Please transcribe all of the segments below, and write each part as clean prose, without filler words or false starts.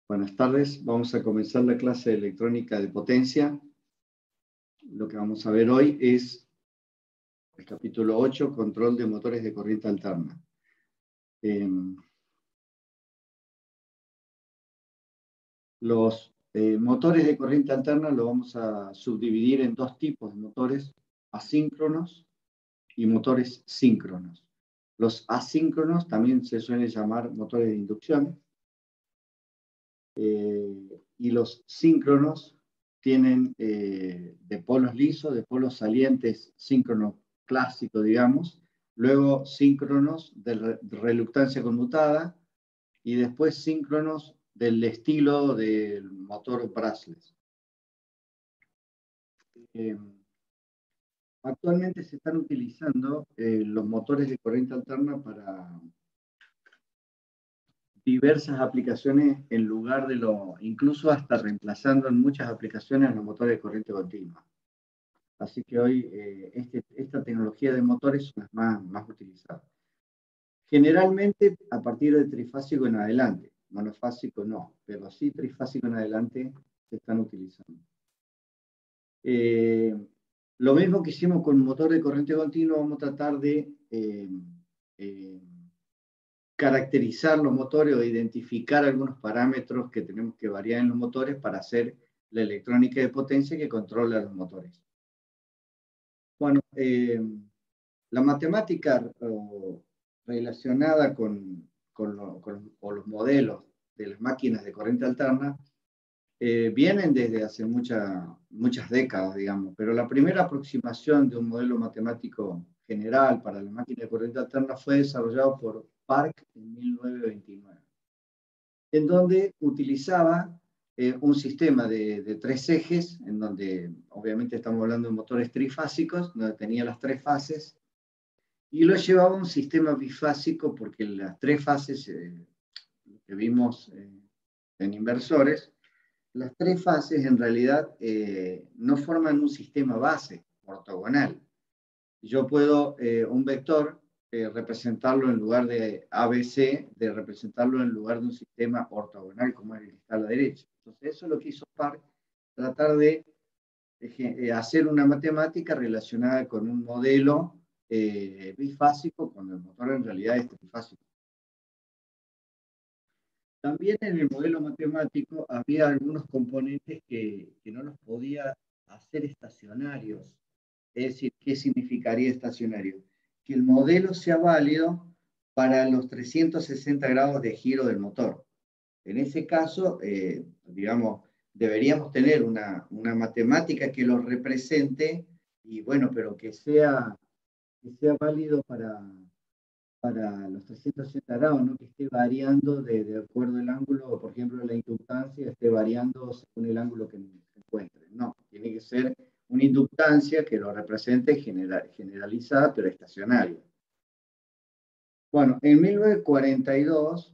Buenas tardes, vamos a comenzar la clase de electrónica de potencia. Lo que vamos a ver hoy es el capítulo 8, control de motores de corriente alterna. Los motores de corriente alterna los vamos a subdividir en dos tipos de motores, asíncronos y motores síncronos. Los asíncronos también se suelen llamar motores de inducción. Y los síncronos tienen de polos lisos, de polos salientes, síncrono clásico, digamos, luego síncronos de reluctancia conmutada y después síncronos del estilo del motor brushless. Actualmente se están utilizando los motores de corriente alterna para diversas aplicaciones en lugar de incluso hasta reemplazando en muchas aplicaciones los motores de corriente continua. Así que hoy esta tecnología de motores es más utilizada. Generalmente a partir de trifásico en adelante, monofásico no, pero sí trifásico en adelante se están utilizando. Lo mismo que hicimos con motor de corriente continua, vamos a tratar de caracterizar los motores o identificar algunos parámetros que tenemos que variar en los motores para hacer la electrónica de potencia que controla los motores. Bueno, la matemática relacionada con los modelos de las máquinas de corriente alterna vienen desde hace muchas décadas, digamos, pero la primera aproximación de un modelo matemático general para la máquina de corriente alterna fue desarrollado por Park en 1929, en donde utilizaba un sistema de tres ejes, en donde obviamente estamos hablando de motores trifásicos, donde tenía las tres fases, y lo llevaba a un sistema bifásico, porque las tres fases que vimos en inversores, las tres fases en realidad no forman un sistema base ortogonal. Yo puedo un vector representarlo en lugar de ABC, de representarlo en lugar de un sistema ortogonal como es el que está a la derecha. Entonces eso es lo que hizo Park, tratar de hacer una matemática relacionada con un modelo bifásico, cuando el motor en realidad es trifásico. También en el modelo matemático había algunos componentes que no los podía hacer estacionarios. Es decir, ¿qué significaría estacionario? Que el modelo sea válido para los 360 grados de giro del motor. En ese caso, digamos, deberíamos tener una matemática que lo represente, y bueno, pero que sea válido para los 360 grados, ¿no? Que esté variando de acuerdo al ángulo, por ejemplo, la inductancia esté variando según el ángulo que se encuentre. No, tiene que ser una inductancia que lo represente generalizada, pero estacionaria. Bueno, en 1942,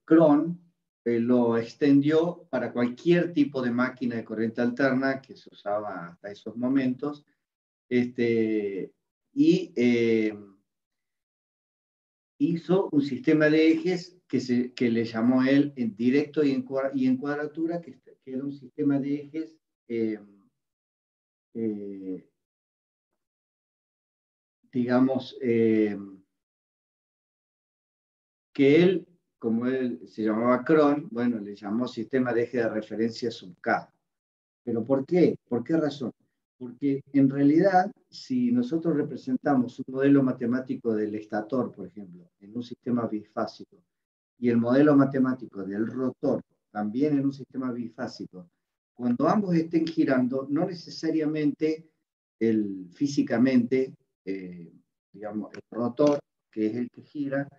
Cron lo extendió para cualquier tipo de máquina de corriente alterna que se usaba hasta esos momentos, hizo un sistema de ejes que le llamó él en directo y en cuadratura, que era un sistema de ejes digamos, que él, como él se llamaba Cron, bueno, le llamó sistema de eje de referencia sub K. ¿Pero por qué? ¿Por qué razón? Porque en realidad, si nosotros representamos un modelo matemático del estator, por ejemplo, en un sistema bifásico, y el modelo matemático del rotor también en un sistema bifásico, cuando ambos estén girando, no necesariamente físicamente, digamos, el rotor, que es el que gira,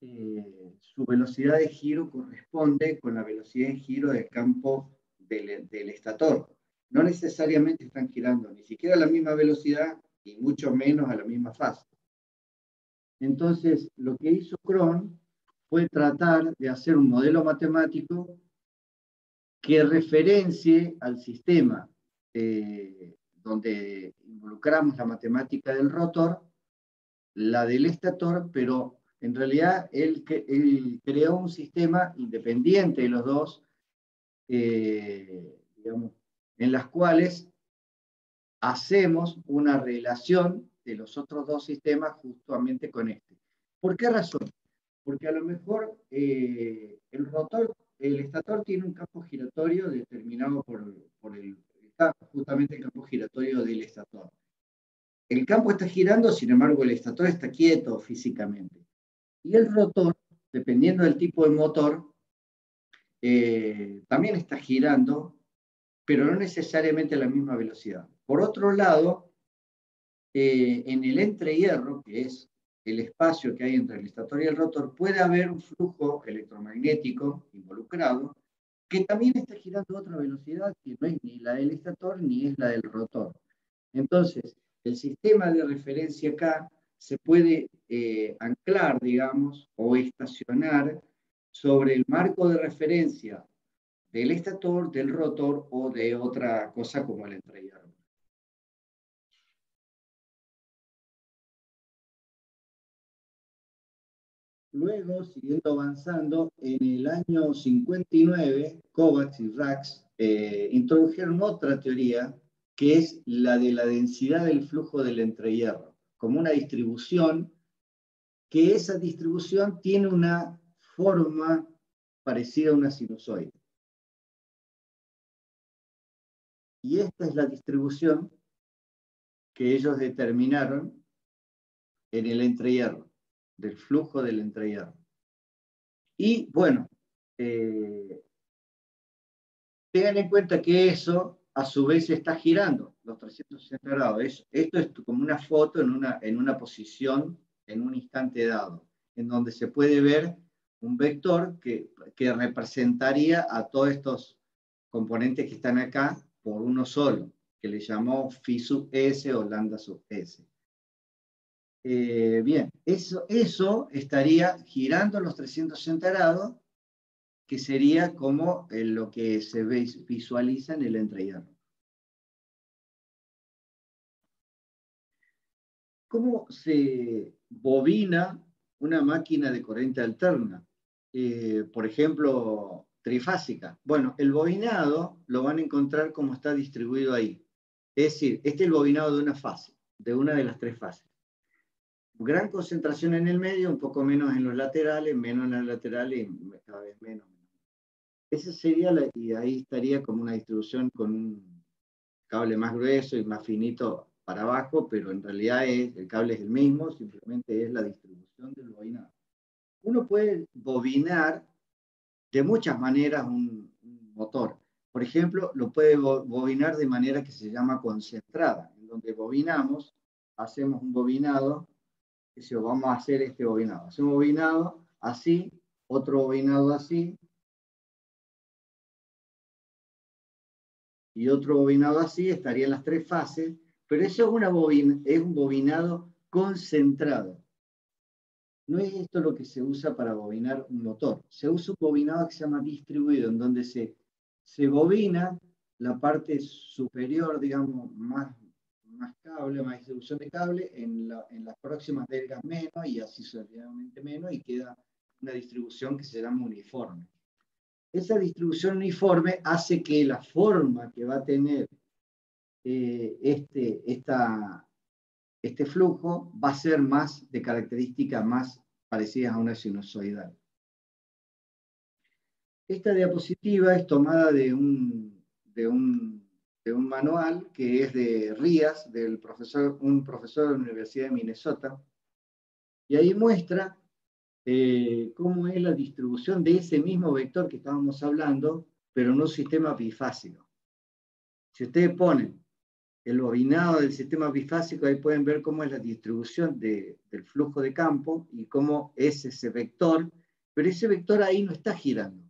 su velocidad de giro corresponde con la velocidad de giro del campo del estator. No necesariamente están girando ni siquiera a la misma velocidad y mucho menos a la misma fase. Entonces, lo que hizo Cron fue tratar de hacer un modelo matemático que referencie al sistema donde involucramos la matemática del rotor, la del estator, pero En realidad, él creó un sistema independiente de los dos, digamos, en las cuales hacemos una relación de los otros dos sistemas justamente con este. ¿Por qué razón? Porque a lo mejor el estator tiene un campo giratorio determinado justamente el campo giratorio del estator. El campo está girando, sin embargo el estator está quieto físicamente. Y el rotor, dependiendo del tipo de motor, también está girando, pero no necesariamente a la misma velocidad. Por otro lado, en el entrehierro, que es el espacio que hay entre el estator y el rotor, puede haber un flujo electromagnético involucrado que también está girando a otra velocidad que no es ni la del estator ni es la del rotor. Entonces, el sistema de referencia acá se puede anclar, digamos, o estacionar sobre el marco de referencia del estator, del rotor o de otra cosa como el entrehierro. Luego, siguiendo avanzando, en el año 59, Kovacs y Rax introdujeron otra teoría que es la de la densidad del flujo del entrehierro, como una distribución, que esa distribución tiene una forma parecida a una sinusoide. Y esta es la distribución que ellos determinaron en el entrehierro, del flujo del entrehierro. Y bueno, tengan en cuenta que eso a su vez está girando los 360 grados. Esto es como una foto en una posición en un instante dado, en donde se puede ver un vector que representaría a todos estos componentes que están acá por uno solo, que le llamó phi sub s o lambda sub s. Bien, eso estaría girando los 360 grados, que sería como lo que se visualiza en el entrehierro. ¿Cómo se bobina una máquina de corriente alterna? Por ejemplo, trifásica. Bueno, el bobinado lo van a encontrar como está distribuido ahí. Es decir, este es el bobinado de una fase, de una de las tres fases. Gran concentración en el medio, un poco menos en los laterales, menos en los laterales y cada vez menos. Esa sería y ahí estaría como una distribución con un cable más grueso y más finito para abajo, pero en realidad el cable es el mismo, simplemente es la distribución del bobinado. Uno puede bobinar de muchas maneras un motor. Por ejemplo, lo puede bobinar de manera que se llama concentrada, en donde bobinamos, hacemos un bobinado, que vamos a hacer este bobinado. Hacemos un bobinado así, otro bobinado así, y otro bobinado así, estarían las tres fases, pero eso es un bobinado concentrado. No es esto lo que se usa para bobinar un motor. Se usa un bobinado que se llama distribuido, en donde se bobina la parte superior, digamos, más cable, más distribución de cable, en las próximas delgas menos, y así sucesivamente menos, y queda una distribución que se llama uniforme. Esa distribución uniforme hace que la forma que va a tener este flujo va a ser más de características más parecidas a una sinusoidal. Esta diapositiva es tomada de un manual que es de Rías, un profesor de la Universidad de Minnesota, y ahí muestra cómo es la distribución de ese mismo vector que estábamos hablando, pero en un sistema bifásico. Si ustedes ponen el bobinado del sistema bifásico, ahí pueden ver cómo es la distribución del flujo de campo y cómo es ese vector, pero ese vector ahí no está girando.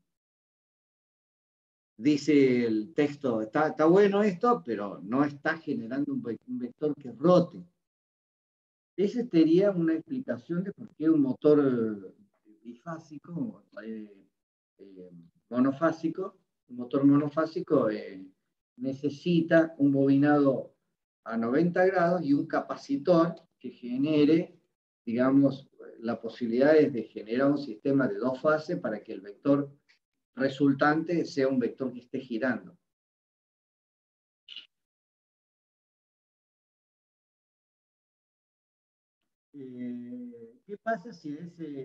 Dice el texto, está bueno esto, pero no está generando un vector que rote. Esa sería una explicación de por qué un motor bifásico, monofásico, un motor monofásico necesita un bobinado a 90 grados y un capacitor que genere, digamos, la posibilidad es de generar un sistema de 2 fases para que el vector resultante sea un vector que esté girando. ¿Qué pasa si a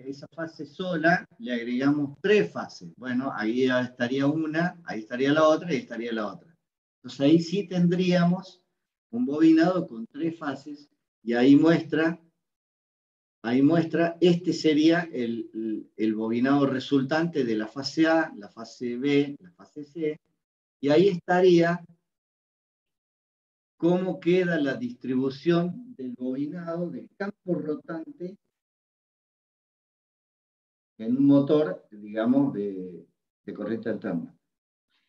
esa fase sola le agregamos 3 fases? Bueno, ahí estaría una, ahí estaría la otra y ahí estaría la otra. Entonces ahí sí tendríamos un bobinado con 3 fases y ahí muestra, este sería el bobinado resultante de la fase A, la fase B, la fase C, y ahí estaría cómo queda la distribución del bobinado del campo rotante en un motor, digamos, de corriente alterna.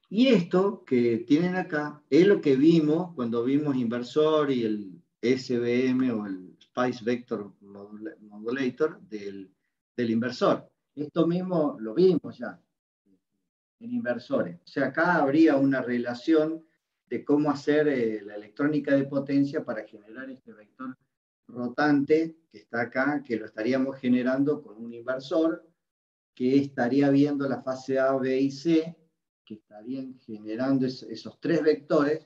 Y esto que tienen acá es lo que vimos cuando vimos inversor y el SVM o el Spice Vector Modulator del inversor. Esto mismo lo vimos ya en inversores. O sea, acá habría una relación de cómo hacer la electrónica de potencia para generar este vector rotante que está acá, que lo estaríamos generando con un inversor que estaría viendo la fase A, B y C, que estarían generando esos 3 vectores.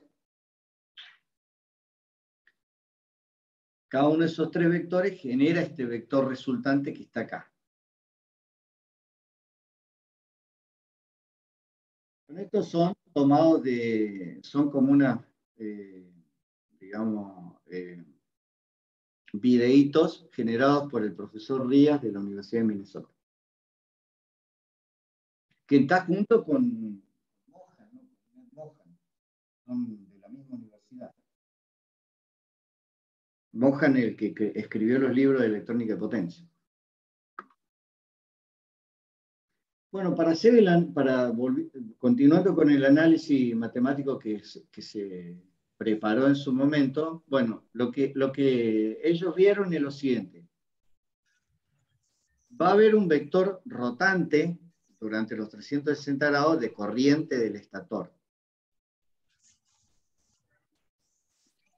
Cada uno de esos 3 vectores genera este vector resultante que está acá. Estos son tomados son como una, digamos, videitos generados por el profesor Rías de la Universidad de Minnesota, que está junto con Mohan, ¿no? Mohan, son de la misma universidad. Mohan, el que escribió los libros de electrónica de potencia. Bueno, continuando con el análisis matemático que se preparó en su momento, bueno, lo que ellos vieron es lo siguiente. Va a haber un vector rotante durante los 360 grados de corriente del estator.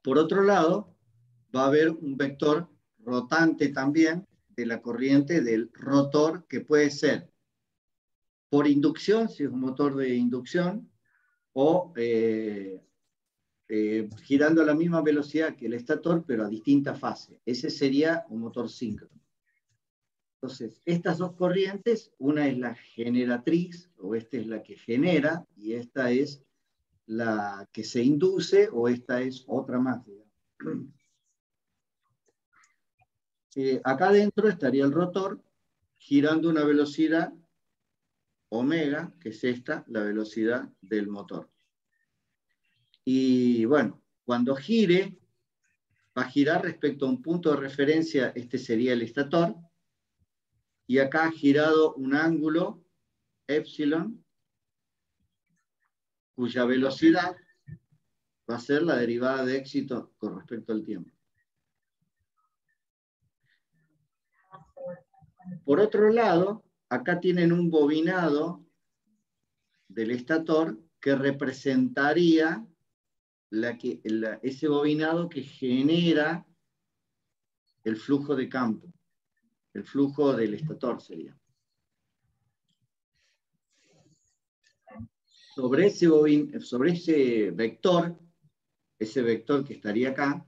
Por otro lado, va a haber un vector rotante también de la corriente del rotor, que puede ser por inducción, si es un motor de inducción, o girando a la misma velocidad que el estator, pero a distinta fase. Ese sería un motor síncrono. Entonces, estas 2 corrientes, una es la generatriz, o esta es la que genera, y esta es la que se induce, o esta es otra más. Acá adentro estaría el rotor girando a una velocidad omega, que es esta, la velocidad del motor. Y bueno, cuando gire, va a girar respecto a un punto de referencia, este sería el estator, y acá ha girado un ángulo, epsilon, cuya velocidad va a ser la derivada de éxito con respecto al tiempo. Por otro lado, acá tienen un bobinado del estator que representaría ese bobinado que genera el flujo de campo, el flujo del estator sería. Sobre ese vector que estaría acá,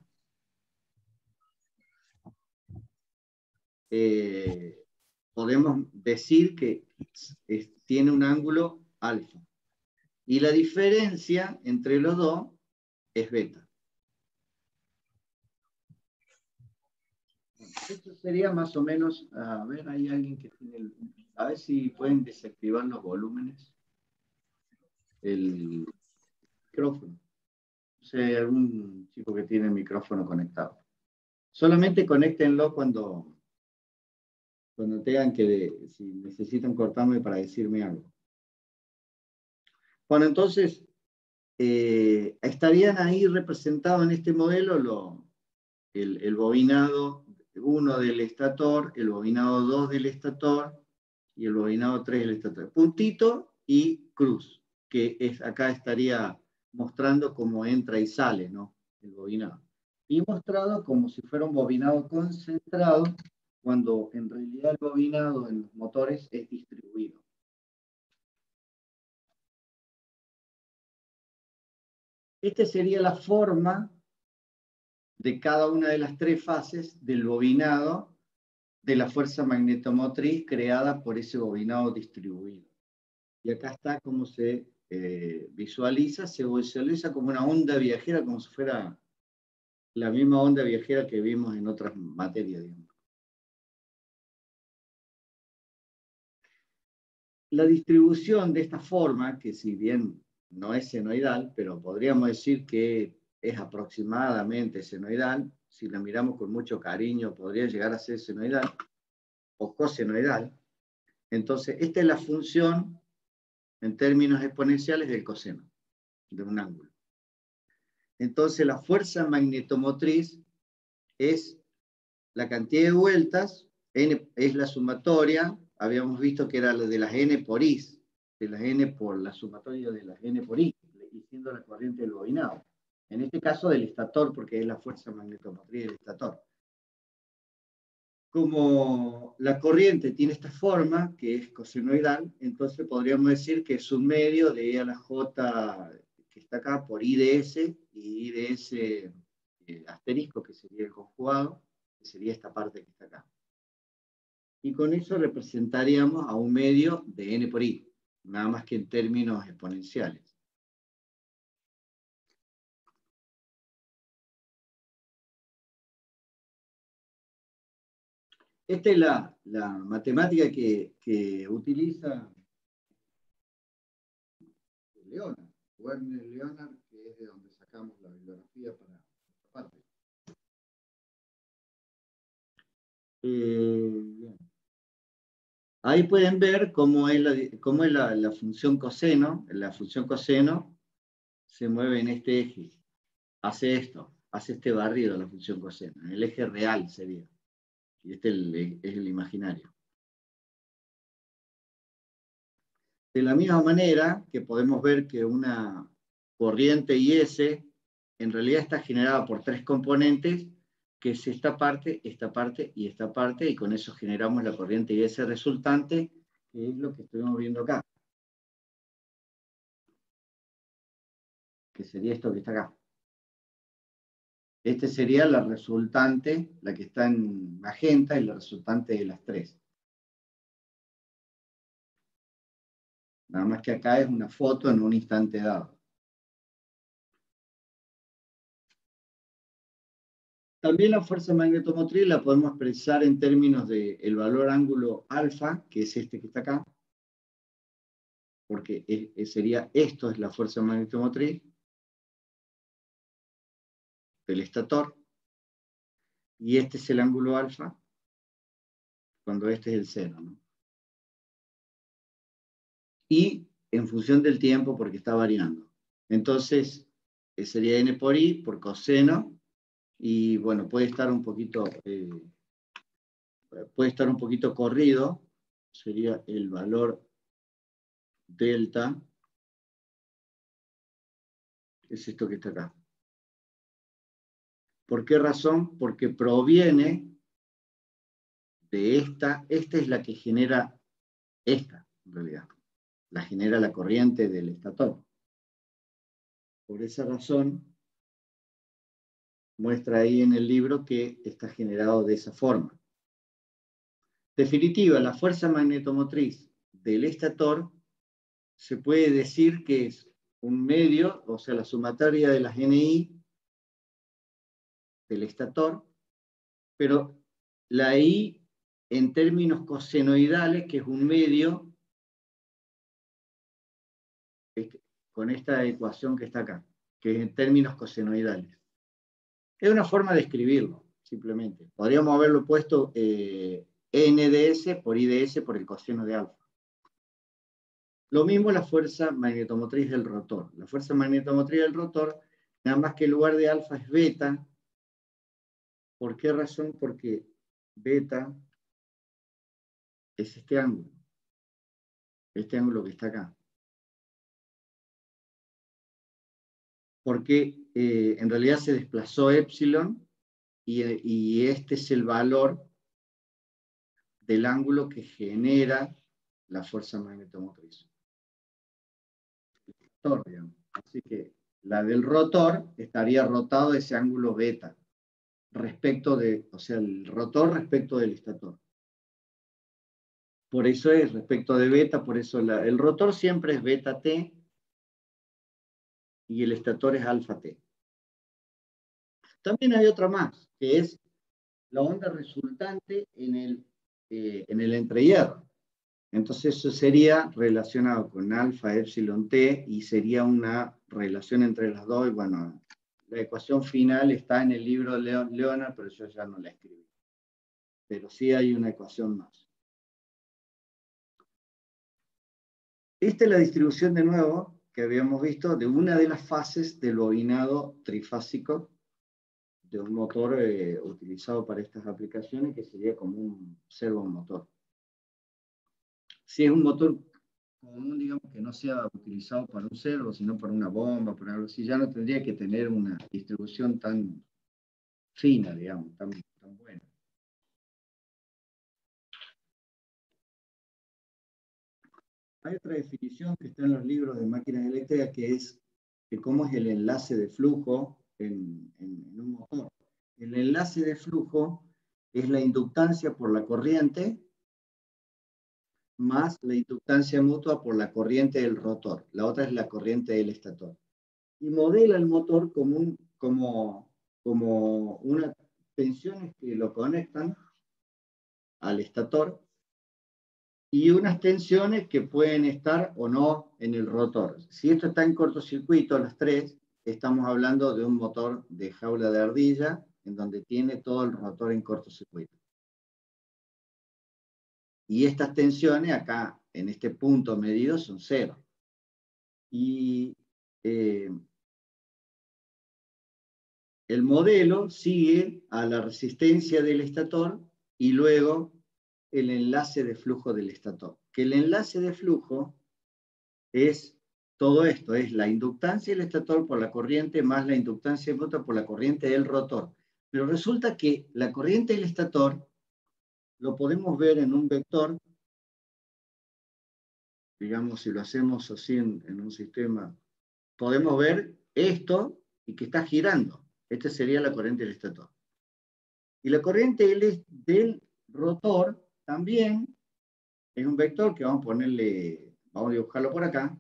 podemos decir que tiene un ángulo alfa. Y la diferencia entre los dos es beta. Esto sería más o menos, a ver, hay alguien que tiene, a ver si pueden desactivar los volúmenes. El micrófono. No sé, hay algún chico que tiene el micrófono conectado. Solamente conéctenlo cuando tengan si necesitan cortarme para decirme algo. Bueno, entonces, estarían ahí representados en este modelo el bobinado 1 del estator, el bobinado 2 del estator y el bobinado 3 del estator. Puntito y cruz, que acá estaría mostrando cómo entra y sale, ¿no? El bobinado. Y mostrado como si fuera un bobinado concentrado cuando en realidad el bobinado en los motores es distribuido. Esta sería la forma de cada una de las tres fases del bobinado de la fuerza magnetomotriz creada por ese bobinado distribuido. Y acá está cómo se visualiza como una onda viajera, como si fuera la misma onda viajera que vimos en otras materias, digamos. La distribución de esta forma, que si bien no es senoidal, pero podríamos decir que es aproximadamente senoidal, si la miramos con mucho cariño podría llegar a ser senoidal o cosenoidal. Entonces, esta es la función en términos exponenciales del coseno, de un ángulo. Entonces, la fuerza magnetomotriz es la cantidad de vueltas, n es la sumatoria, habíamos visto que era la de las n por i, de las n por la sumatoria de las n por i, y siendo la corriente del bobinado. En este caso del estator, porque es la fuerza magnetomotriz del estator. Como la corriente tiene esta forma, que es cosenoidal, entonces podríamos decir que es un medio de E a la J, que está acá, por I de S, y I de S asterisco, que sería el conjugado, que sería esta parte que está acá. Y con eso representaríamos a un medio de N por I, nada más que en términos exponenciales. Esta es la matemática que utiliza Leonard, Werner Leonard, que es de donde sacamos la bibliografía para esta parte. Bien. Ahí pueden ver cómo es la función coseno. La función coseno se mueve en este eje. Hace esto, hace este barrido la función coseno. En el eje real sería. Y este es el imaginario. De la misma manera que podemos ver que una corriente IS en realidad está generada por tres componentes, que es esta parte y esta parte, y con eso generamos la corriente IS resultante, que es lo que estuvimos viendo acá. Que sería esto que está acá. Este sería la resultante, la que está en magenta, y la resultante de las tres. Nada más que acá es una foto en un instante dado. También la fuerza magnetomotriz la podemos expresar en términos del valor ángulo alfa, que es este que está acá, porque sería esto es la fuerza magnetomotriz del estator, y este es el ángulo alfa, cuando este es el cero, ¿no? Y en función del tiempo, porque está variando. Entonces, sería n por i, por coseno, y bueno, puede estar un poquito corrido, sería el valor delta, es esto que está acá. ¿Por qué razón? Porque proviene de esta es la que genera esta, en realidad. La genera la corriente del estator. Por esa razón, muestra ahí en el libro que está generado de esa forma. Definitiva, la fuerza magnetomotriz del estator se puede decir que es un medio, o sea, la sumatoria de las NI del estator, pero la I en términos cosenoidales, que es un medio, con esta ecuación que está acá, que es en términos cosenoidales. Es una forma de escribirlo, simplemente. Podríamos haberlo puesto N de S por I de S por el coseno de alfa. Lo mismo la fuerza magnetomotriz del rotor. La fuerza magnetomotriz del rotor, nada más que en lugar de alfa es beta. ¿Por qué razón? Porque beta es este ángulo que está acá. Porque en realidad se desplazó epsilon y este es el valor del ángulo que genera la fuerza magnetomotriz. Así que la del rotor estaría rotado ese ángulo beta, respecto de, o sea, el rotor respecto del estator. Por eso es respecto de beta, por eso el rotor siempre es beta t y el estator es alfa t. También hay otra más, que es la onda resultante en el entrehierro. Entonces eso sería relacionado con alfa epsilon t y sería una relación entre las dos. Y bueno, la ecuación final está en el libro de Leonard, pero yo ya no la escribí. Pero sí hay una ecuación más. Esta es la distribución de nuevo que habíamos visto de una de las fases del bobinado trifásico de un motor utilizado para estas aplicaciones, que sería como un servomotor. Si es un motor común, digamos, que no sea utilizado para un servo, sino para una bomba, para algo así, ya no tendría que tener una distribución tan fina, digamos, tan buena. Hay otra definición que está en los libros de máquinas eléctricas, que es que cómo es el enlace de flujo en un motor. El enlace de flujo es la inductancia por la corriente más la inductancia mutua por la corriente del rotor. La otra es la corriente del estator. Y modela el motor como unas tensiones que lo conectan al estator y unas tensiones que pueden estar o no en el rotor. Si esto está en cortocircuito, las tres, estamos hablando de un motor de jaula de ardilla en donde tiene todo el rotor en cortocircuito. Y estas tensiones acá, en este punto medido, son cero. Y el modelo sigue a la resistencia del estator y luego el enlace de flujo del estator. Que el enlace de flujo es todo esto, es la inductancia del estator por la corriente más la inductancia mutua por la corriente del rotor. Pero resulta que la corriente del estator lo podemos ver en un vector, digamos, si lo hacemos así en un sistema, podemos ver esto y que está girando. Esta sería la corriente del estator. Y la corriente del rotor también es un vector que vamos a dibujarlo por acá,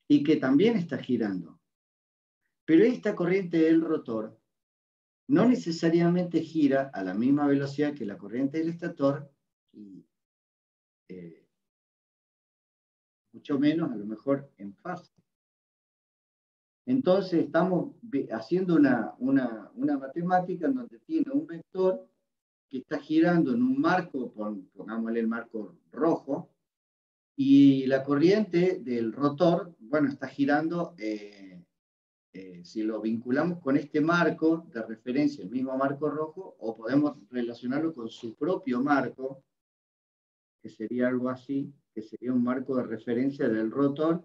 y que también está girando. Pero esta corriente del rotor no necesariamente gira a la misma velocidad que la corriente del estator, y mucho menos a lo mejor en fase. Entonces estamos haciendo una matemática en donde tiene un vector que está girando en un marco, pongámosle el marco rojo, y la corriente del rotor, bueno, está girando, si lo vinculamos con este marco de referencia, el mismo marco rojo, o podemos relacionarlo con su propio marco, que sería algo así, que sería un marco de referencia del rotor,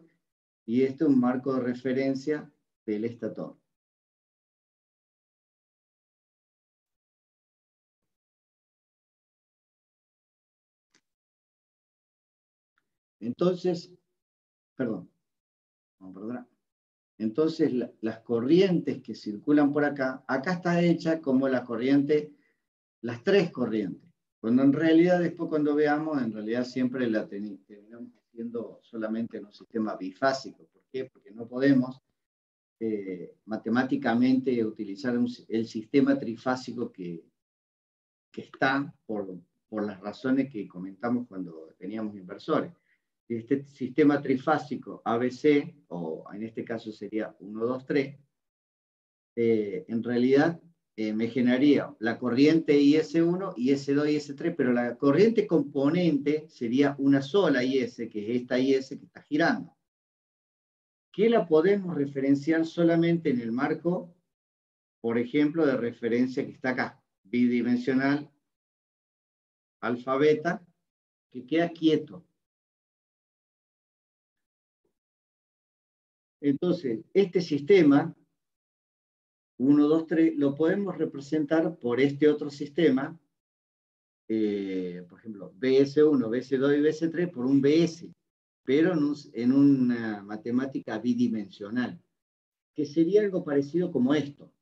y este un marco de referencia del estator. Entonces, perdón, vamos a perdonar. Entonces, las corrientes que circulan por acá está hecha como la corriente, las tres corrientes. Cuando en realidad, después cuando veamos, en realidad siempre la terminamos haciendo solamente en un sistema bifásico. ¿Por qué? Porque no podemos matemáticamente utilizar el sistema trifásico que está por las razones que comentamos cuando teníamos inversores. Este sistema trifásico ABC, o en este caso sería 1, 2, 3, en realidad me generaría la corriente IS1, IS2 y IS3, pero la corriente componente sería una sola IS, que es esta IS que está girando, que la podemos referenciar solamente en el marco, por ejemplo, de referencia que está acá, bidimensional, alfa, beta, que queda quieto. Entonces, este sistema 1, 2, 3, lo podemos representar por este otro sistema, por ejemplo, BS1, BS2 y BS3 por un BS, pero en una matemática bidimensional, que sería algo parecido como esto.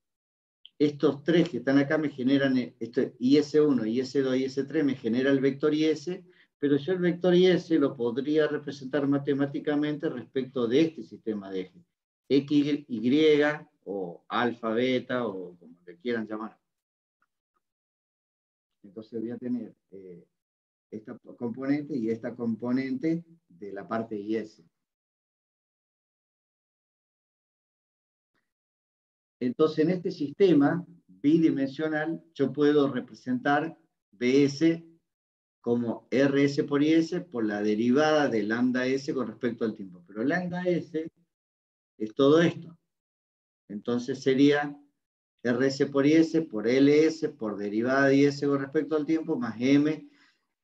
Estos tres que están acá me generan, esto, IS1, IS2 y IS3 me genera el vector IS, pero yo el vector IS lo podría representar matemáticamente respecto de este sistema de ejes. X, Y, o alfa, beta, o como le quieran llamar. Entonces voy a tener esta componente y esta componente de la parte IS. Entonces, en este sistema bidimensional, yo puedo representar BS como RS por IS por la derivada de lambda S con respecto al tiempo. Pero lambda S es todo esto. Entonces sería RS por IS por LS por derivada de IS con respecto al tiempo más M.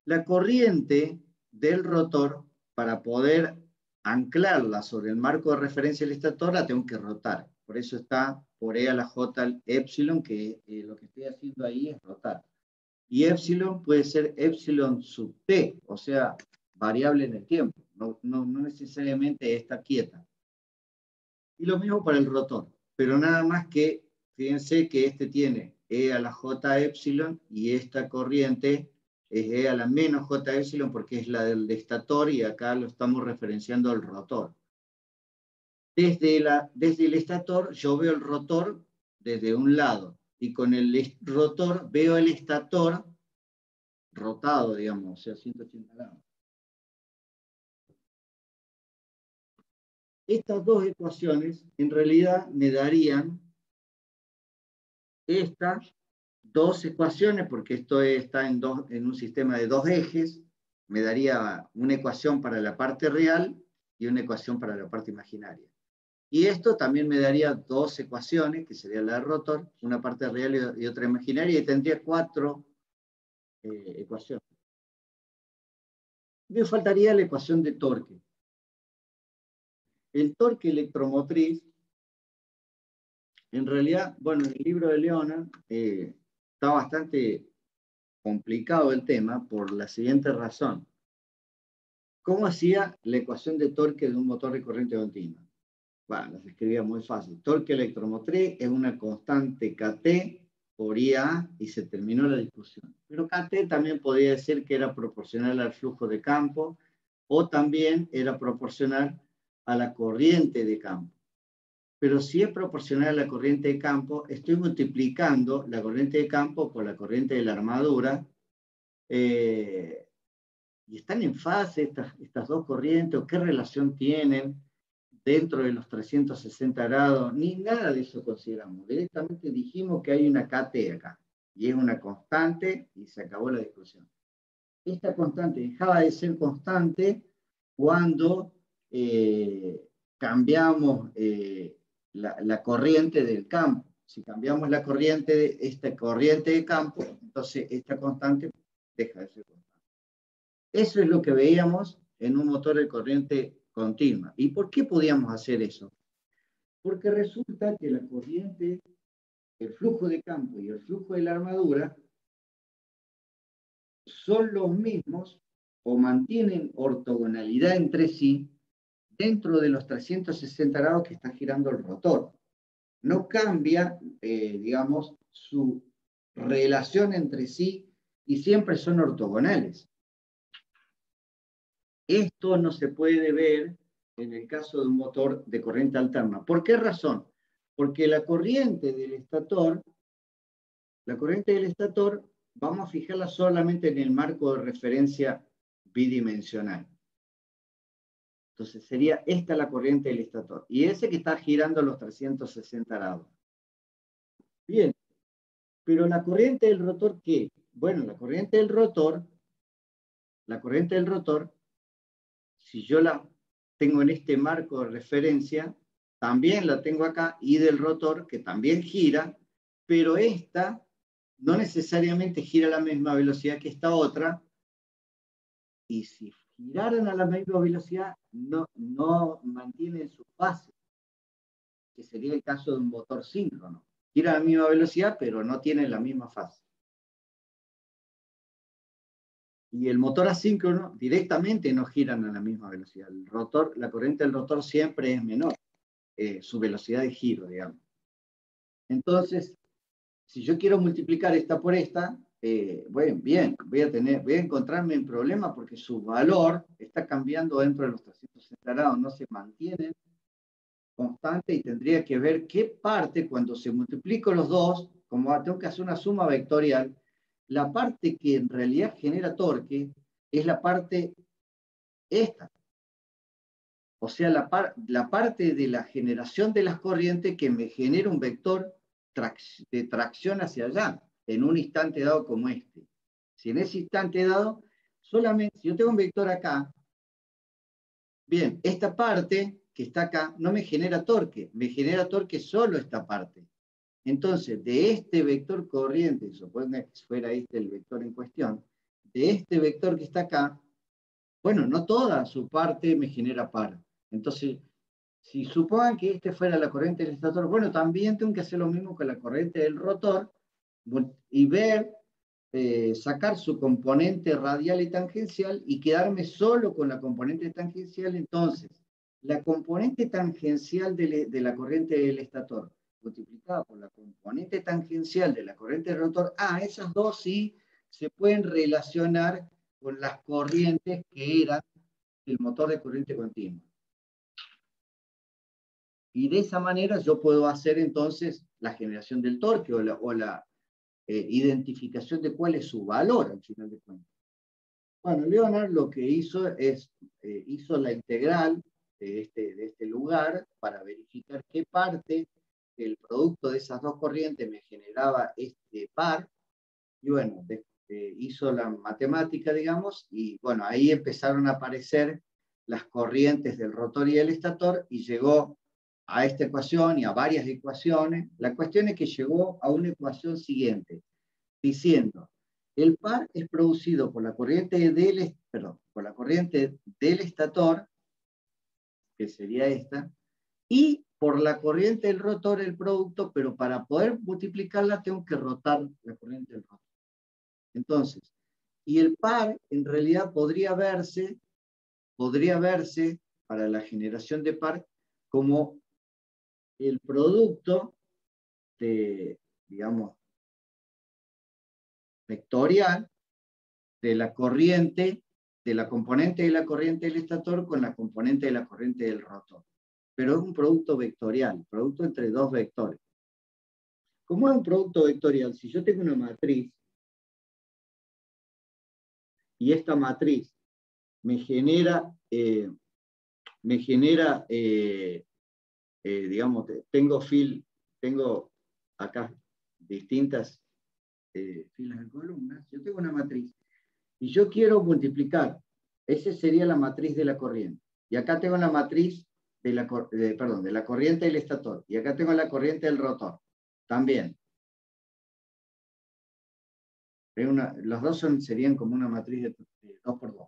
La corriente del rotor, para poder anclarla sobre el marco de referencia del estator, la tengo que rotar. Por eso está por E a la J epsilon, que lo que estoy haciendo ahí es rotar. Y epsilon puede ser epsilon sub t, o sea, variable en el tiempo. No necesariamente está quieta. Y lo mismo para el rotor. Pero nada más que, fíjense que este tiene E a la J epsilon y esta corriente es E a la menos J epsilon porque es la del estator y acá lo estamos referenciando al rotor. Desde el estator yo veo el rotor desde un lado y con el rotor veo el estator rotado, digamos, o sea, 180 grados. Estas dos ecuaciones en realidad me darían estas dos ecuaciones, porque esto está en un sistema de dos ejes, me daría una ecuación para la parte real y una ecuación para la parte imaginaria. Y esto también me daría dos ecuaciones, que sería la del rotor, una parte real y otra imaginaria, y tendría cuatro ecuaciones. Me faltaría la ecuación de torque. El torque electromotriz, en realidad, bueno, en el libro de Leona está bastante complicado el tema por la siguiente razón. ¿Cómo hacía la ecuación de torque de un motor de corriente continua? Bueno, las escribía muy fácil. Torque electromotriz es una constante Kt por IA y se terminó la discusión. Pero Kt también podía decir que era proporcional al flujo de campo o también era proporcional a la corriente de campo. Pero si es proporcional a la corriente de campo, estoy multiplicando la corriente de campo por la corriente de la armadura. Y están en fase estas dos corrientes, o qué relación tienen dentro de los 360 grados, ni nada de eso consideramos. Directamente dijimos que hay una KT acá, y es una constante, y se acabó la discusión. Esta constante dejaba de ser constante cuando cambiamos la corriente del campo. Si cambiamos la corriente, esta corriente de campo, entonces esta constante deja de ser constante. Eso es lo que veíamos en un motor de corriente continua. ¿Y por qué podíamos hacer eso? Porque resulta que la corriente, el flujo de campo y el flujo de la armadura son los mismos o mantienen ortogonalidad entre sí dentro de los 360 grados que está girando el rotor. No cambia, digamos, su relación entre sí y siempre son ortogonales. Esto no se puede ver en el caso de un motor de corriente alterna. ¿Por qué razón? Porque la corriente del estator, vamos a fijarla solamente en el marco de referencia bidimensional. Entonces sería esta la corriente del estator. Y ese que está girando a los 360 grados. Bien, pero la corriente del rotor, ¿qué? Bueno, la corriente del rotor, si yo la tengo en este marco de referencia, también la tengo acá, y del rotor, que también gira, pero esta no necesariamente gira a la misma velocidad que esta otra, y si giraran a la misma velocidad, no mantienen su fase, que sería el caso de un motor síncrono. Gira a la misma velocidad, pero no tienen la misma fase. Y el motor asíncrono directamente no giran a la misma velocidad. El rotor, la corriente del rotor siempre es menor, su velocidad de giro, digamos. Entonces, si yo quiero multiplicar esta por esta, bueno, bien, voy a encontrarme en problema porque su valor está cambiando dentro de los 360 grados, no se mantienen constante y tendría que ver qué parte, cuando se multiplican los dos, como tengo que hacer una suma vectorial, la parte que en realidad genera torque es la parte esta. O sea, la parte de la generación de las corrientes que me genera un vector de tracción hacia allá, en un instante dado como este. Si en ese instante dado, solamente, si yo tengo un vector acá, bien, esta parte que está acá no me genera torque, me genera torque solo esta parte. Entonces, de este vector corriente, suponga que fuera este el vector en cuestión, de este vector que está acá, bueno, no toda su parte me genera par. Entonces, si supongan que este fuera la corriente del estator, bueno, también tengo que hacer lo mismo con la corriente del rotor y ver, sacar su componente radial y tangencial y quedarme solo con la componente tangencial. Entonces, la componente tangencial de la corriente del estator multiplicada por la componente tangencial de la corriente del rotor, esas dos sí se pueden relacionar con las corrientes que eran el motor de corriente continua. Y de esa manera yo puedo hacer entonces la generación del torque o la identificación de cuál es su valor al final de cuentas. Bueno, Leonard lo que hizo es, hizo la integral de este lugar para verificar qué parte del producto de esas dos corrientes me generaba este par. Y bueno, hizo la matemática, digamos, y bueno, ahí empezaron a aparecer las corrientes del rotor y el estator y llegó a esta ecuación y a varias ecuaciones. La cuestión es que llegó a una ecuación siguiente, diciendo, el par es producido por la corriente del estator, que sería esta, y por la corriente del rotor el producto, pero para poder multiplicarla tengo que rotar la corriente del rotor. Entonces, y el par en realidad podría verse para la generación de par como el producto de, digamos, vectorial de la corriente, de la componente de la corriente del estator con la componente de la corriente del rotor. Pero es un producto vectorial, producto entre dos vectores. ¿Cómo es un producto vectorial? Si yo tengo una matriz y esta matriz me genera, digamos, tengo acá distintas filas de columnas, yo tengo una matriz y yo quiero multiplicar, esa sería la matriz de la corriente. Y acá tengo la matriz de la corriente del estator. Y acá tengo la corriente del rotor. También. Los dos serían como una matriz de 2 por 2.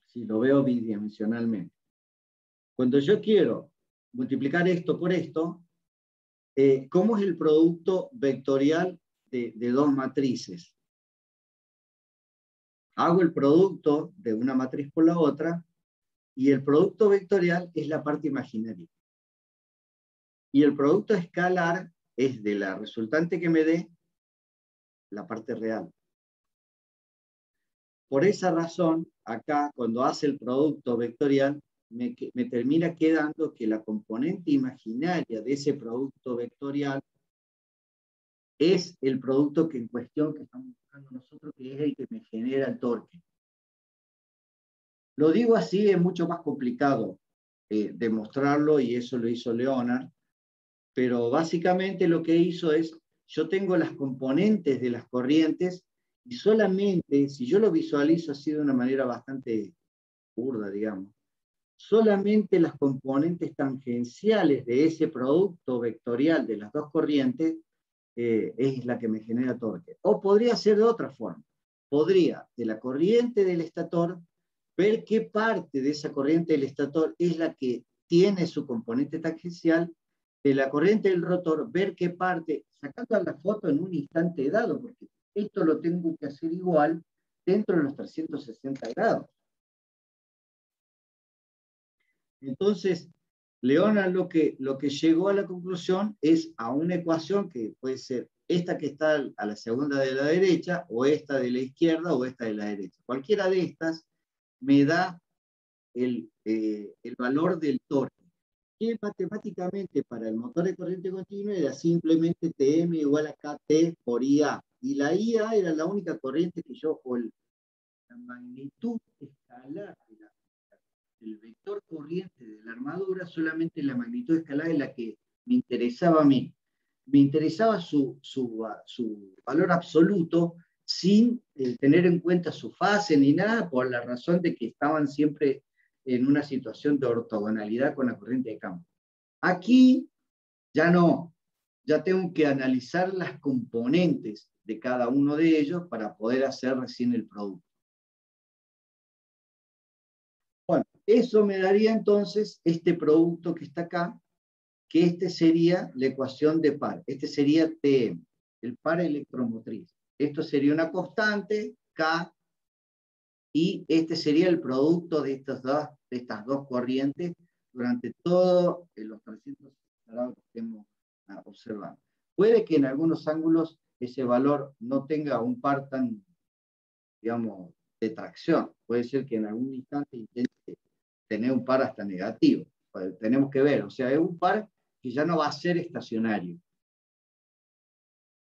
Si lo veo bidimensionalmente. Cuando yo quiero multiplicar esto por esto, ¿cómo es el producto vectorial de dos matrices? Hago el producto de una matriz por la otra, y el producto vectorial es la parte imaginaria. Y el producto escalar es de la resultante que me dé la parte real. Por esa razón, acá, cuando hace el producto vectorial, me termina quedando que la componente imaginaria de ese producto vectorial es el producto que en cuestión que estamos buscando nosotros, que es el que me genera el torque. Lo digo así, es mucho más complicado demostrarlo, y eso lo hizo Leonard, pero básicamente lo que hizo es, yo tengo las componentes de las corrientes, y solamente, si yo lo visualizo así de una manera bastante burda, digamos, solamente las componentes tangenciales de ese producto vectorial de las dos corrientes es la que me genera torque. O podría ser de otra forma. Podría, de la corriente del estator, ver qué parte de esa corriente del estator es la que tiene su componente tangencial, de la corriente del rotor, ver qué parte, sacando la foto en un instante dado, porque esto lo tengo que hacer igual dentro de los 360 grados. Entonces, Leonard lo que llegó a la conclusión es a una ecuación que puede ser esta que está a la segunda de la derecha, o esta de la izquierda, o esta de la derecha. Cualquiera de estas me da el valor del torque, que matemáticamente para el motor de corriente continua era simplemente Tm igual a Kt por Ia. Y la Ia era la única corriente que yo, o la magnitud escalar del vector corriente de la armadura, solamente la magnitud escalar es la que me interesaba a mí. Me interesaba su valor absoluto sin tener en cuenta su fase ni nada, por la razón de que estaban siempre en una situación de ortogonalidad con la corriente de campo. Aquí ya no, ya tengo que analizar las componentes de cada uno de ellos para poder hacer recién el producto. Bueno, eso me daría entonces este producto que está acá, que este sería la ecuación de par. Este sería Tm, el par electromotriz. Esto sería una constante, K, y este sería el producto de estas dos corrientes durante todos los 360 grados que estemos observando. Puede que en algunos ángulos ese valor no tenga un par tan, digamos, de tracción. Puede ser que en algún instante intente tener un par hasta negativo. Pues tenemos que ver, o sea, es un par que ya no va a ser estacionario.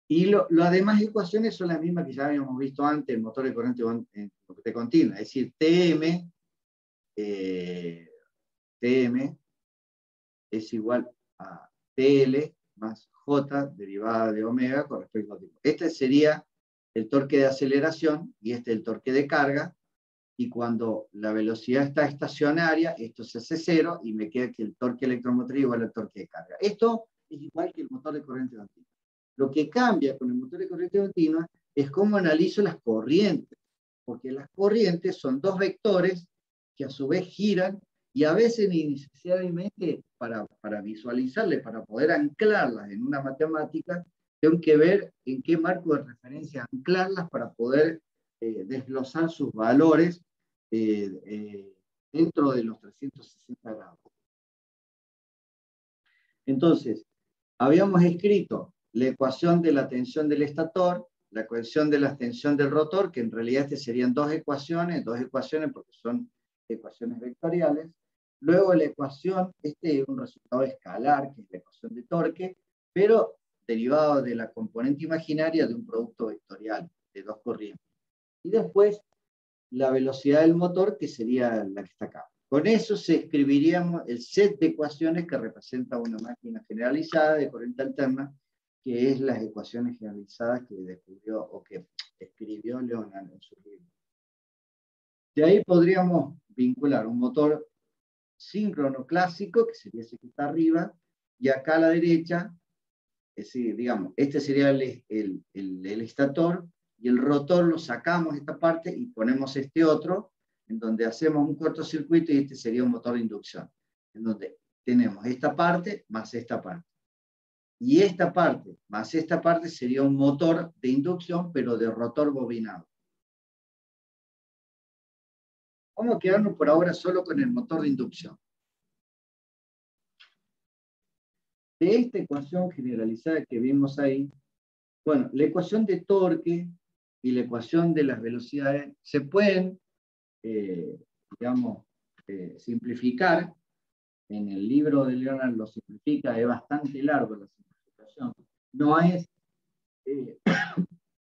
Y las demás ecuaciones son las mismas que ya habíamos visto antes, el motor de corriente continua, es decir, Tm es igual a TL más J derivada de omega con respecto al tiempo. Este sería el torque de aceleración y este el torque de carga, y cuando la velocidad está estacionaria, esto se hace cero y me queda que el torque electromotriz igual al torque de carga. Esto es igual que el motor de corriente continua. Lo que cambia con el motor de corriente continua es cómo analizo las corrientes, porque las corrientes son dos vectores que a su vez giran, y a veces ni necesariamente para visualizarlas, para poder anclarlas en una matemática, tengo que ver en qué marco de referencia anclarlas para poder desglosar sus valores dentro de los 360 grados. Entonces, habíamos escrito la ecuación de la tensión del estator, la ecuación de la tensión del rotor, que en realidad serían dos ecuaciones porque son ecuaciones vectoriales. Luego la ecuación, este es un resultado escalar, que es la ecuación de torque, pero derivado de la componente imaginaria de un producto vectorial de dos corrientes. Y después la velocidad del motor, que sería la que está acá. Con eso se escribiríamos el set de ecuaciones que representa una máquina generalizada de corriente alterna, que es las ecuaciones generalizadas que descubrió o que escribió Leonard en su libro. De ahí podríamos vincular un motor síncrono clásico, que sería ese que está arriba, y acá a la derecha, es decir, digamos, este sería el estator, y el rotor lo sacamos esta parte y ponemos este otro, en donde hacemos un cortocircuito, y este sería un motor de inducción, en donde tenemos esta parte más esta parte. Y esta parte más esta parte sería un motor de inducción, pero de rotor bobinado. Vamos a quedarnos por ahora solo con el motor de inducción. De esta ecuación generalizada que vimos ahí, bueno, la ecuación de torque y la ecuación de las velocidades se pueden, digamos, simplificar. En el libro de Leonard lo simplifica, es bastante largo la simplificación. No es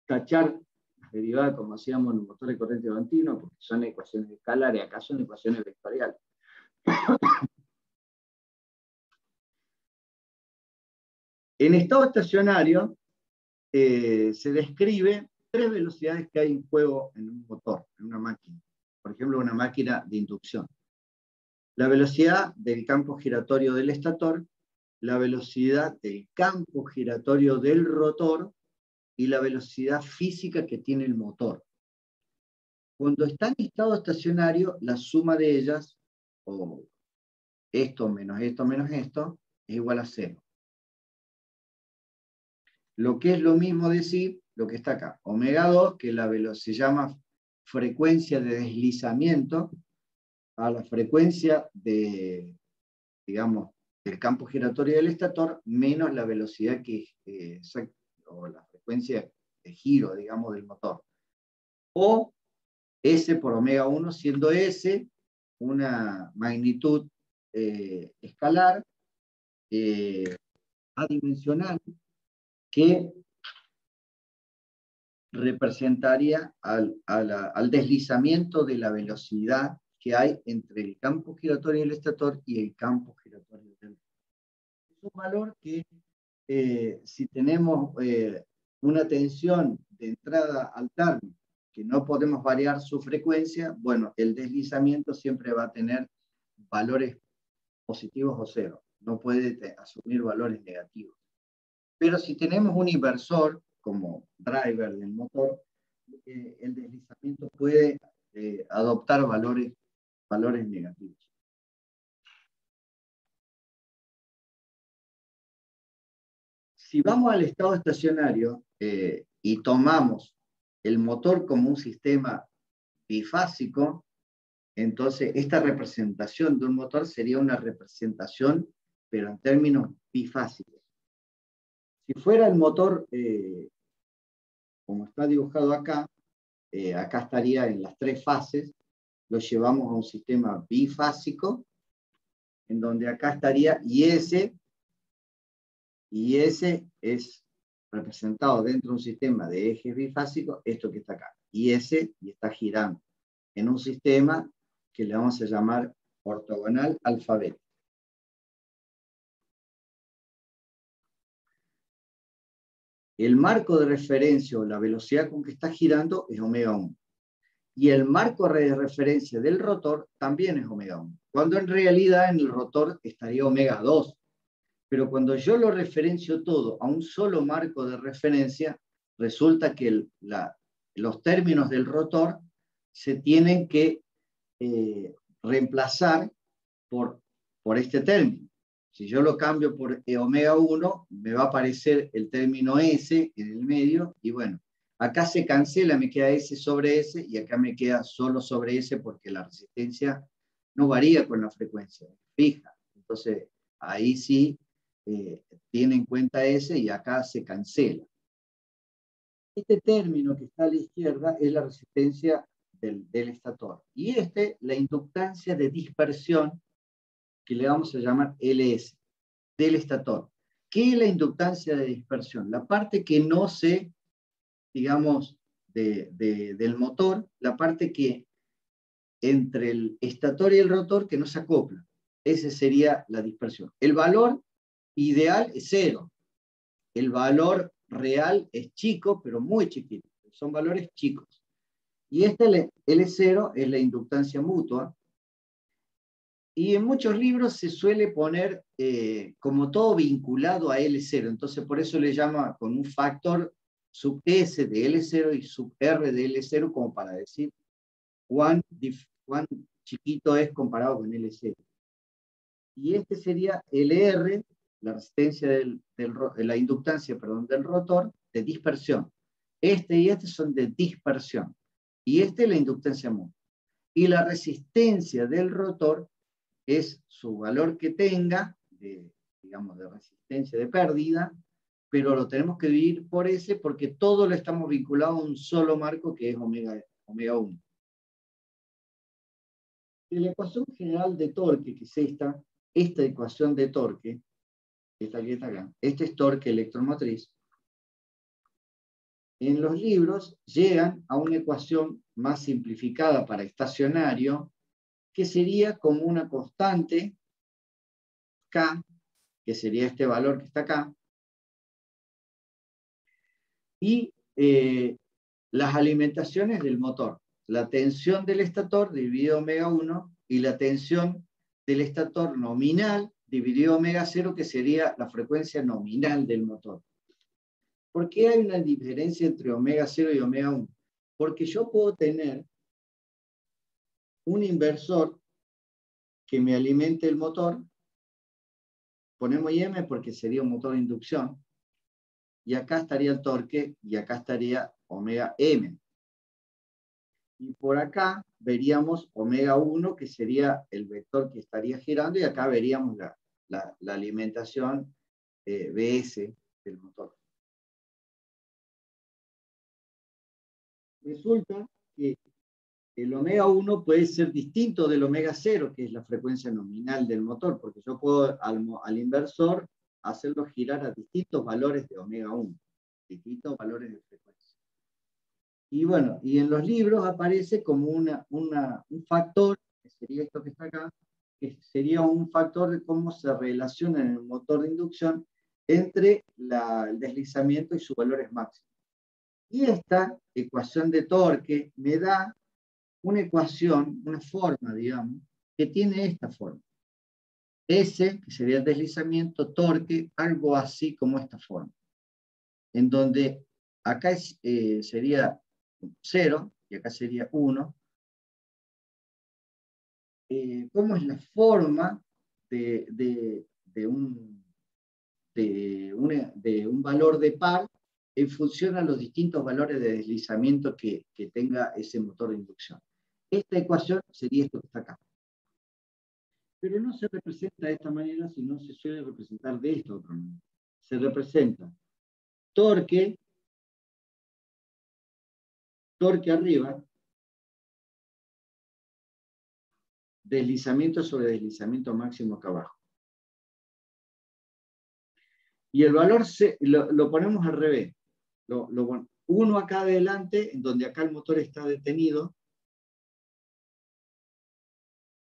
cachar las derivadas como hacíamos en el motor de corriente continua, porque son ecuaciones escalares, acá son ecuaciones vectoriales. En estado estacionario se describe tres velocidades que hay en juego en un motor, en una máquina. Por ejemplo, una máquina de inducción. La velocidad del campo giratorio del estator, la velocidad del campo giratorio del rotor y la velocidad física que tiene el motor. Cuando está en estado estacionario, la suma de ellas, o esto menos es igual a cero. Lo que es lo mismo decir lo que está acá. Omega 2, que se llama frecuencia de deslizamiento, a la frecuencia digamos, del campo giratorio del estator, menos la velocidad o la frecuencia de giro, digamos, del motor. O S por omega 1, siendo S una magnitud escalar adimensional que representaría al deslizamiento de la velocidad que hay entre el campo giratorio del estator y el campo giratorio del rotor. Es un valor que si tenemos una tensión de entrada alterna que no podemos variar su frecuencia, bueno, el deslizamiento siempre va a tener valores positivos o cero, no puede asumir valores negativos. Pero si tenemos un inversor como driver del motor, el deslizamiento puede adoptar valores negativos. Si vamos al estado estacionario y tomamos el motor como un sistema bifásico, entonces esta representación de un motor sería una representación, pero en términos bifásicos. Si fuera el motor, como está dibujado acá, acá estaría en las 3 fases, lo llevamos a un sistema bifásico, en donde acá estaría IS es representado dentro de un sistema de ejes bifásicos, esto que está acá, IS, y está girando en un sistema que le vamos a llamar ortogonal alfabético. El marco de referencia o la velocidad con que está girando es omega 1. Y el marco de referencia del rotor también es omega 1. Cuando en realidad en el rotor estaría omega 2. Pero cuando yo lo referencio todo a un solo marco de referencia, resulta que los términos del rotor se tienen que reemplazar por este término. Si yo lo cambio por omega 1, me va a aparecer el término S en el medio, y bueno, acá se cancela, me queda S sobre S, y acá me queda solo sobre S porque la resistencia no varía con la frecuencia, es fija. Entonces, ahí sí tiene en cuenta S y acá se cancela. Este término que está a la izquierda es la resistencia del estator. Y la inductancia de dispersión, que le vamos a llamar LS, del estator. ¿Qué es la inductancia de dispersión? La parte que no se, digamos, del motor, la parte que entre el estator y el rotor que no se acopla. Esa sería la dispersión. El valor ideal es 0. El valor real es chico, pero muy chiquito. Son valores chicos. Y L0 es la inductancia mutua. Y en muchos libros se suele poner como todo vinculado a L0. Entonces, por eso le llama con un factor sub S de L0 y sub R de L0, como para decir cuán chiquito es comparado con L0. Y este sería LR, la resistencia la inductancia, perdón, del rotor, de dispersión. Este y este son de dispersión. Y este es la inductancia mutua. Y la resistencia del rotor es su valor que tenga, digamos, de resistencia de pérdida, pero lo tenemos que dividir por S porque todo lo estamos vinculado a un solo marco que es omega 1. Y la ecuación general de torque, que es esta ecuación de torque, esta que está acá, este es torque electromotriz, en los libros llegan a una ecuación más simplificada para estacionario, que sería como una constante K, que sería este valor que está acá, y las alimentaciones del motor, la tensión del estator dividido omega 1 y la tensión del estator nominal dividido omega 0, que sería la frecuencia nominal del motor. ¿Por qué hay una diferencia entre omega 0 y omega 1? Porque yo puedo tener un inversor que me alimente el motor, ponemos IM porque sería un motor de inducción, y acá estaría el torque, y acá estaría omega m. Y por acá veríamos omega 1, que sería el vector que estaría girando, y acá veríamos la alimentación BS del motor. Resulta que el omega 1 puede ser distinto del omega 0, que es la frecuencia nominal del motor, porque yo puedo al inversor hacerlo girar a distintos valores de omega 1, distintos valores de frecuencia. Y bueno, y en los libros aparece como un factor, que sería esto que está acá, que sería un factor de cómo se relaciona en el motor de inducción entre el deslizamiento y sus valores máximos. Y esta ecuación de torque me da una ecuación, una forma, digamos, que tiene esta forma. S, que sería el deslizamiento, torque, algo así como esta forma. En donde acá sería 0 y acá sería 1. ¿Cómo es la forma de un valor de par en función a los distintos valores de deslizamiento que tenga ese motor de inducción? Esta ecuación sería esto que está acá. Pero no se representa de esta manera, sino se suele representar de esta otra manera. Se representa torque arriba, deslizamiento sobre deslizamiento máximo acá abajo. Y el valor lo ponemos al revés. Uno acá adelante, en donde acá el motor está detenido,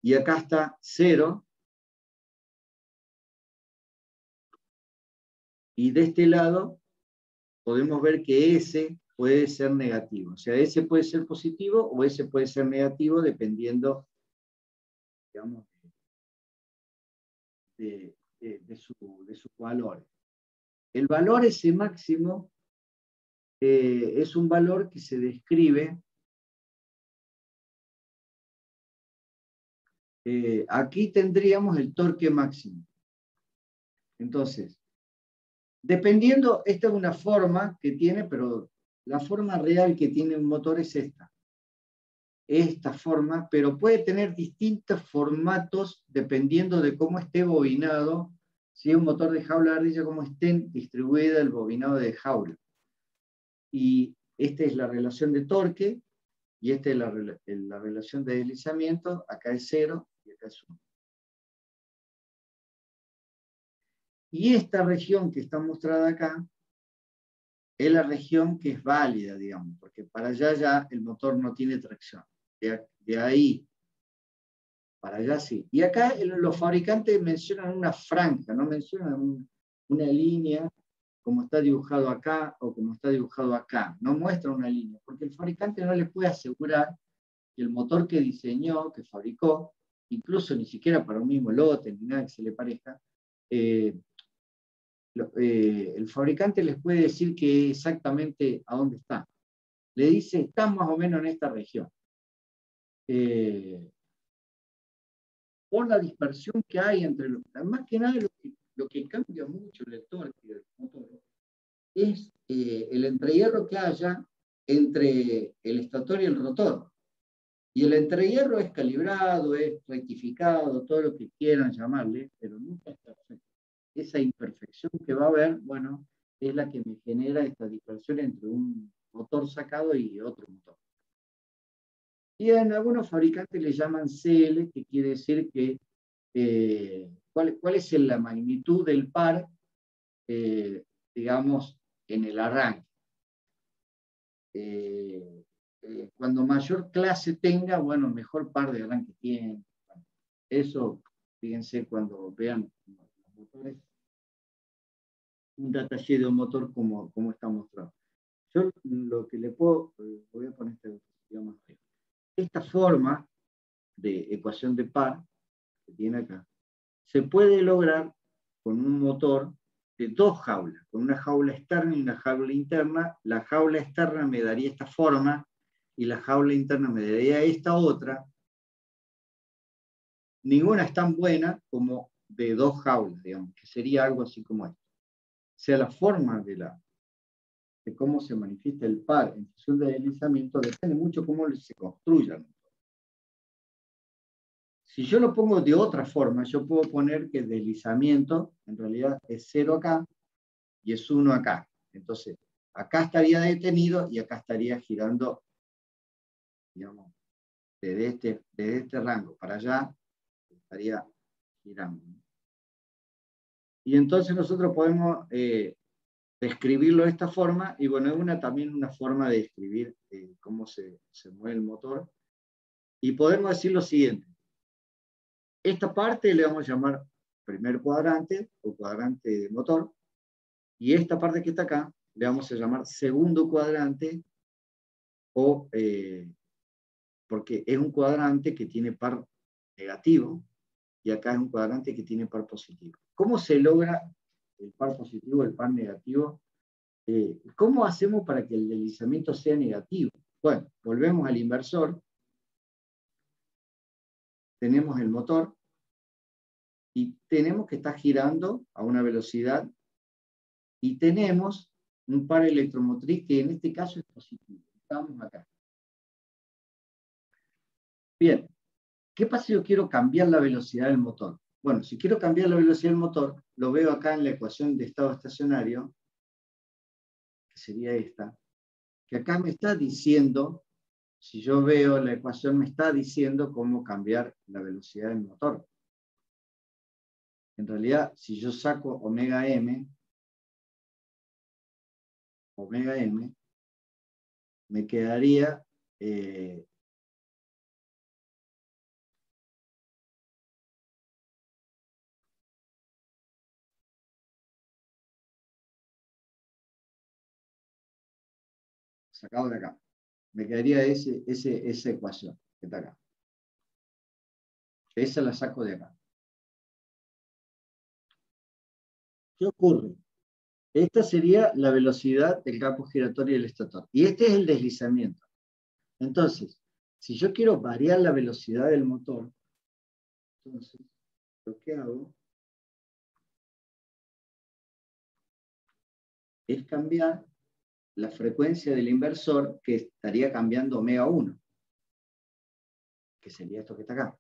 y acá está 0, y de este lado podemos ver que S puede ser negativo. O sea, S puede ser positivo o S puede ser negativo dependiendo, digamos, de sus valores. El valor S máximo es un valor que se describe aquí tendríamos el torque máximo. Entonces, dependiendo, esta es una forma que tiene, pero la forma real que tiene un motor es esta forma, pero puede tener distintos formatos dependiendo de cómo esté bobinado, si es un motor de jaula de ardilla, cómo esté distribuida el bobinado de jaula. Y esta es la relación de torque, y esta es la relación de deslizamiento, acá es 0 y acá es 1. Y esta región que está mostrada acá es la región que es válida, digamos, porque para allá ya el motor no tiene tracción. De ahí para allá sí. Y acá los fabricantes mencionan una franja, no mencionan una línea como está dibujado acá o como está dibujado acá. No muestra una línea, porque el fabricante no le puede asegurar que el motor que diseñó, que fabricó, incluso ni siquiera para un mismo lote, ni nada que se le parezca, el fabricante les puede decir que exactamente a dónde está. Le dice, está más o menos en esta región. Por la dispersión que hay entre los... Más que nada lo que cambia mucho el torque del motor es el entrehierro que haya entre el estator y el rotor. Y el entrehierro es calibrado, es rectificado, todo lo que quieran llamarle, pero nunca es perfecto. Esa imperfección que va a haber, bueno, es la que me genera esta dispersión entre un motor sacado y otro motor. Y en algunos fabricantes le llaman CL, que quiere decir que cuál es la magnitud del par, digamos, en el arranque. Cuando mayor clase tenga, bueno, mejor par de arranque tiene. Eso, fíjense cuando vean los motores, un datasheet de un motor como está mostrado. Yo lo que le puedo, voy a poner este más feo. Esta forma de ecuación de par que tiene acá, se puede lograr con un motor de dos jaulas, con una jaula externa y una jaula interna. La jaula externa me daría esta forma y la jaula interna me daría esta otra. Ninguna es tan buena como de dos jaulas, digamos, que sería algo así como esto. O sea, la forma de de cómo se manifiesta el par en función de deslizamiento depende mucho cómo se construya. Si yo lo pongo de otra forma, yo puedo poner que el deslizamiento en realidad es 0 acá y es 1 acá. Entonces, acá estaría detenido y acá estaría girando, digamos, desde este rango para allá, estaría girando. Y entonces nosotros podemos describirlo de esta forma, y bueno, es también una forma de describir cómo se mueve el motor. Y podemos decir lo siguiente. Esta parte le vamos a llamar primer cuadrante, o cuadrante de motor, y esta parte que está acá le vamos a llamar segundo cuadrante, porque es un cuadrante que tiene par negativo, y acá es un cuadrante que tiene par positivo. ¿Cómo se logra el par positivo, el par negativo? ¿Cómo hacemos para que el deslizamiento sea negativo? Bueno, volvemos al inversor. Tenemos el motor y tenemos que estar girando a una velocidad y tenemos un par electromotriz que en este caso es positivo. Estamos acá. Bien, ¿qué pasa si yo quiero cambiar la velocidad del motor? Bueno, si quiero cambiar la velocidad del motor, lo veo acá en la ecuación de estado estacionario, que sería esta, que acá me está diciendo, si yo veo la ecuación, me está diciendo cómo cambiar la velocidad del motor. En realidad, si yo saco omega m, me quedaría sacado de acá. Me quedaría esa ecuación que está acá. Esa la saco de acá. ¿Qué ocurre? Esta sería la velocidad del campo giratorio del estator. Y este es el deslizamiento. Entonces, si yo quiero variar la velocidad del motor, entonces lo que hago es cambiar la frecuencia del inversor, que estaría cambiando omega 1, que sería esto que está acá.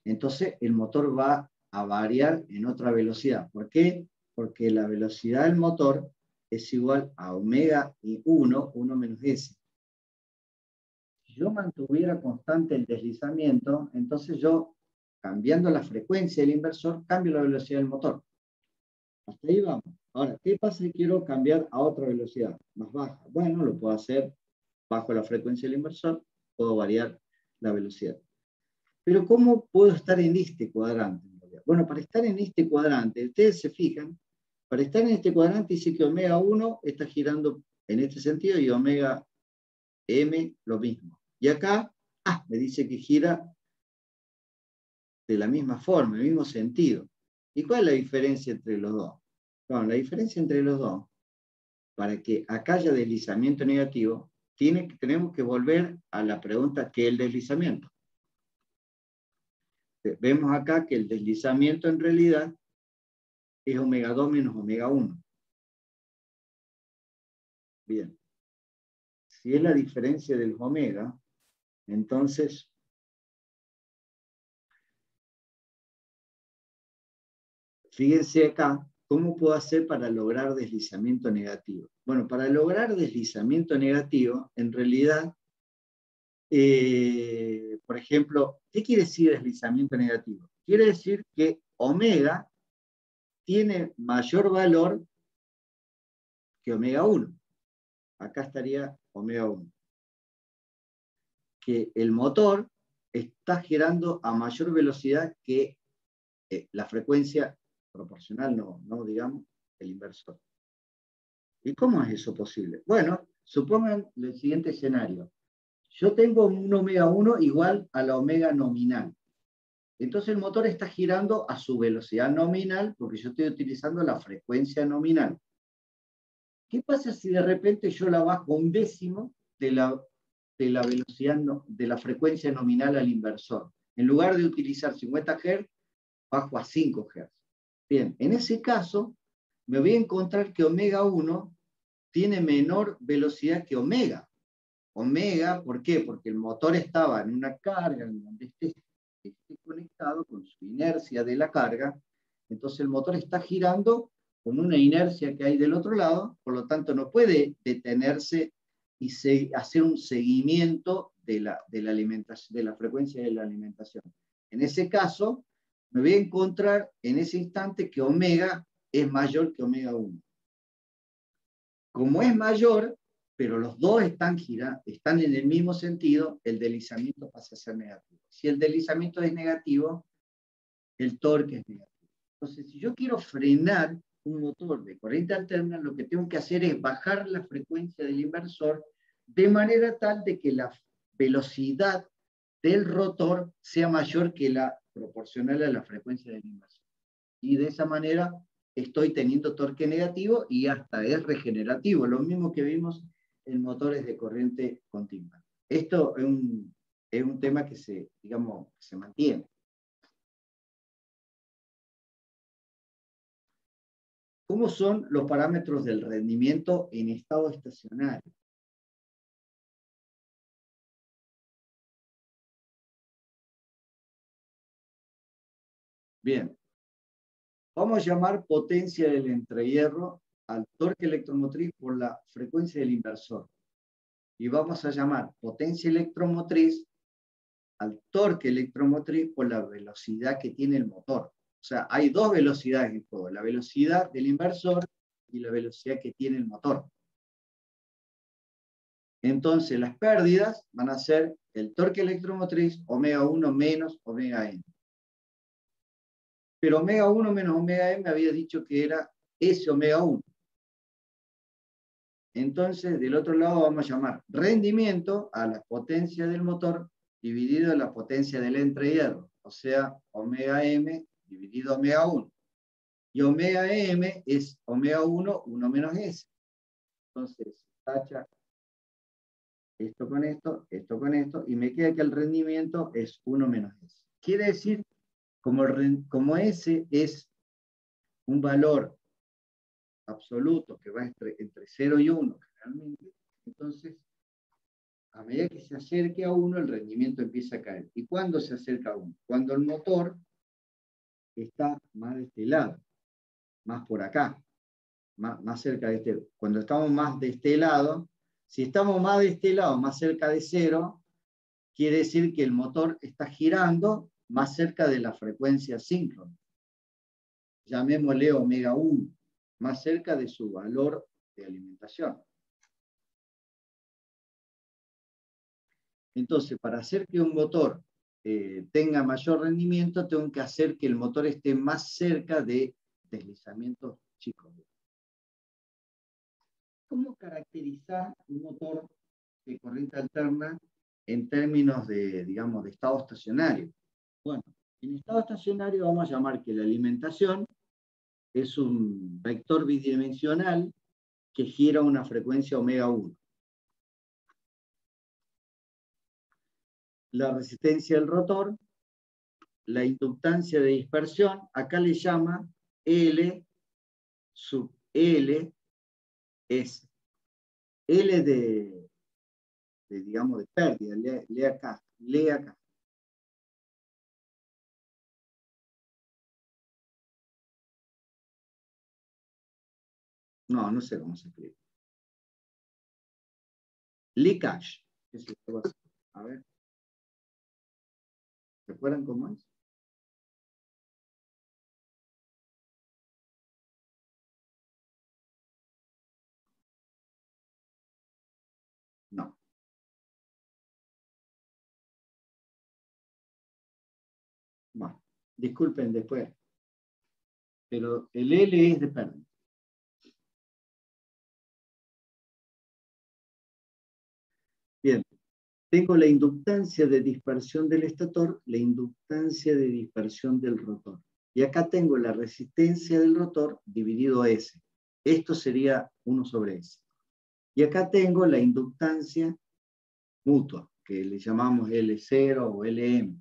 Entonces el motor va a variar en otra velocidad. ¿Por qué? Porque la velocidad del motor es igual a omega y 1 menos S. Si yo mantuviera constante el deslizamiento, entonces yo, cambiando la frecuencia del inversor, cambio la velocidad del motor. Hasta ahí vamos. Ahora, ¿qué pasa si quiero cambiar a otra velocidad más baja? Bueno, lo puedo hacer bajo la frecuencia del inversor, puedo variar la velocidad. Pero ¿cómo puedo estar en este cuadrante? Bueno, para estar en este cuadrante, ustedes se fijan, para estar en este cuadrante dice que omega 1 está girando en este sentido y omega m lo mismo. Y acá, me dice que gira de la misma forma, en el mismo sentido. ¿Y cuál es la diferencia entre los dos? Bueno, la diferencia entre los dos, para que acá haya deslizamiento negativo, tenemos que volver a la pregunta ¿qué es el deslizamiento? Vemos acá que el deslizamiento en realidad es omega 2 menos omega 1. Bien. Si es la diferencia del omega, entonces fíjense acá, ¿cómo puedo hacer para lograr deslizamiento negativo? Bueno, para lograr deslizamiento negativo, en realidad, por ejemplo, ¿qué quiere decir deslizamiento negativo? Quiere decir que omega tiene mayor valor que omega 1. Acá estaría omega 1. Que el motor está girando a mayor velocidad que la frecuencia proporcional, no digamos, el inversor. ¿Y cómo es eso posible? Bueno, supongan el siguiente escenario. Yo tengo un omega 1 igual a la omega nominal. Entonces el motor está girando a su velocidad nominal porque yo estoy utilizando la frecuencia nominal. ¿Qué pasa si de repente yo la bajo un décimo de la velocidad, de la frecuencia nominal al inversor? En lugar de utilizar 50 Hz, bajo a 5 Hz. Bien, en ese caso, me voy a encontrar que omega 1 tiene menor velocidad que omega. Omega, ¿por qué? Porque el motor estaba en una carga en donde esté conectado con su inercia de la carga, entonces el motor está girando con una inercia que hay del otro lado, por lo tanto no puede detenerse y hacer un seguimiento de la alimentación, de la frecuencia de la alimentación. En ese caso, me voy a encontrar en ese instante que omega es mayor que omega 1. Como es mayor, pero los dos están en el mismo sentido, el deslizamiento pasa a ser negativo. Si el deslizamiento es negativo, el torque es negativo. Entonces, si yo quiero frenar un motor de corriente alterna, lo que tengo que hacer es bajar la frecuencia del inversor de manera tal de que la velocidad del rotor sea mayor que la proporcional a la frecuencia del inversor. Y de esa manera estoy teniendo torque negativo y hasta es regenerativo, lo mismo que vimos en motores de corriente continua. Esto es un tema que se mantiene. ¿Cómo son los parámetros del rendimiento en estado estacionario? Bien, vamos a llamar potencia del entrehierro al torque electromotriz por la frecuencia del inversor. Y vamos a llamar potencia electromotriz al torque electromotriz por la velocidad que tiene el motor. O sea, hay dos velocidades en juego, la velocidad del inversor y la velocidad que tiene el motor. Entonces, las pérdidas van a ser el torque electromotriz, omega 1 menos omega n. Pero omega 1 menos omega n me había dicho que era S omega 1. Entonces, del otro lado vamos a llamar rendimiento a la potencia del motor dividido en la potencia del entrehierro, o sea, omega m dividido omega 1. Y omega m es omega 1, 1 menos s. Entonces, tacha esto con esto, y me queda que el rendimiento es 1 menos s. Quiere decir, como s es un valor absoluto que va entre 0 y 1, generalmente, entonces, a medida que se acerque a 1, el rendimiento empieza a caer. ¿Y cuándo se acerca a 1? Cuando el motor está más de este lado, más por acá, más cerca de este. Cuando estamos más de este lado, si estamos más de este lado, más cerca de 0, quiere decir que el motor está girando más cerca de la frecuencia síncrona. Llamémosle omega 1, más cerca de su valor de alimentación. Entonces, para hacer que un motor tenga mayor rendimiento, tengo que hacer que el motor esté más cerca de deslizamientos chicos. ¿Cómo caracterizar un motor de corriente alterna en términos de, digamos, de estado estacionario? Bueno, en estado estacionario vamos a llamar que la alimentación es un vector bidimensional que gira a una frecuencia omega 1. La resistencia del rotor, la inductancia de dispersión, acá le llama L sub L, es L digamos, de pérdida, lee acá. No sé cómo se escribe. Leakage. A ver. ¿Se acuerdan cómo es? No. Bueno, disculpen después. Pero el L es de pérdida. Bien. Tengo la inductancia de dispersión del estator, la inductancia de dispersión del rotor. Y acá tengo la resistencia del rotor dividido S. Esto sería 1 sobre S. Y acá tengo la inductancia mutua, que le llamamos L0 o LM.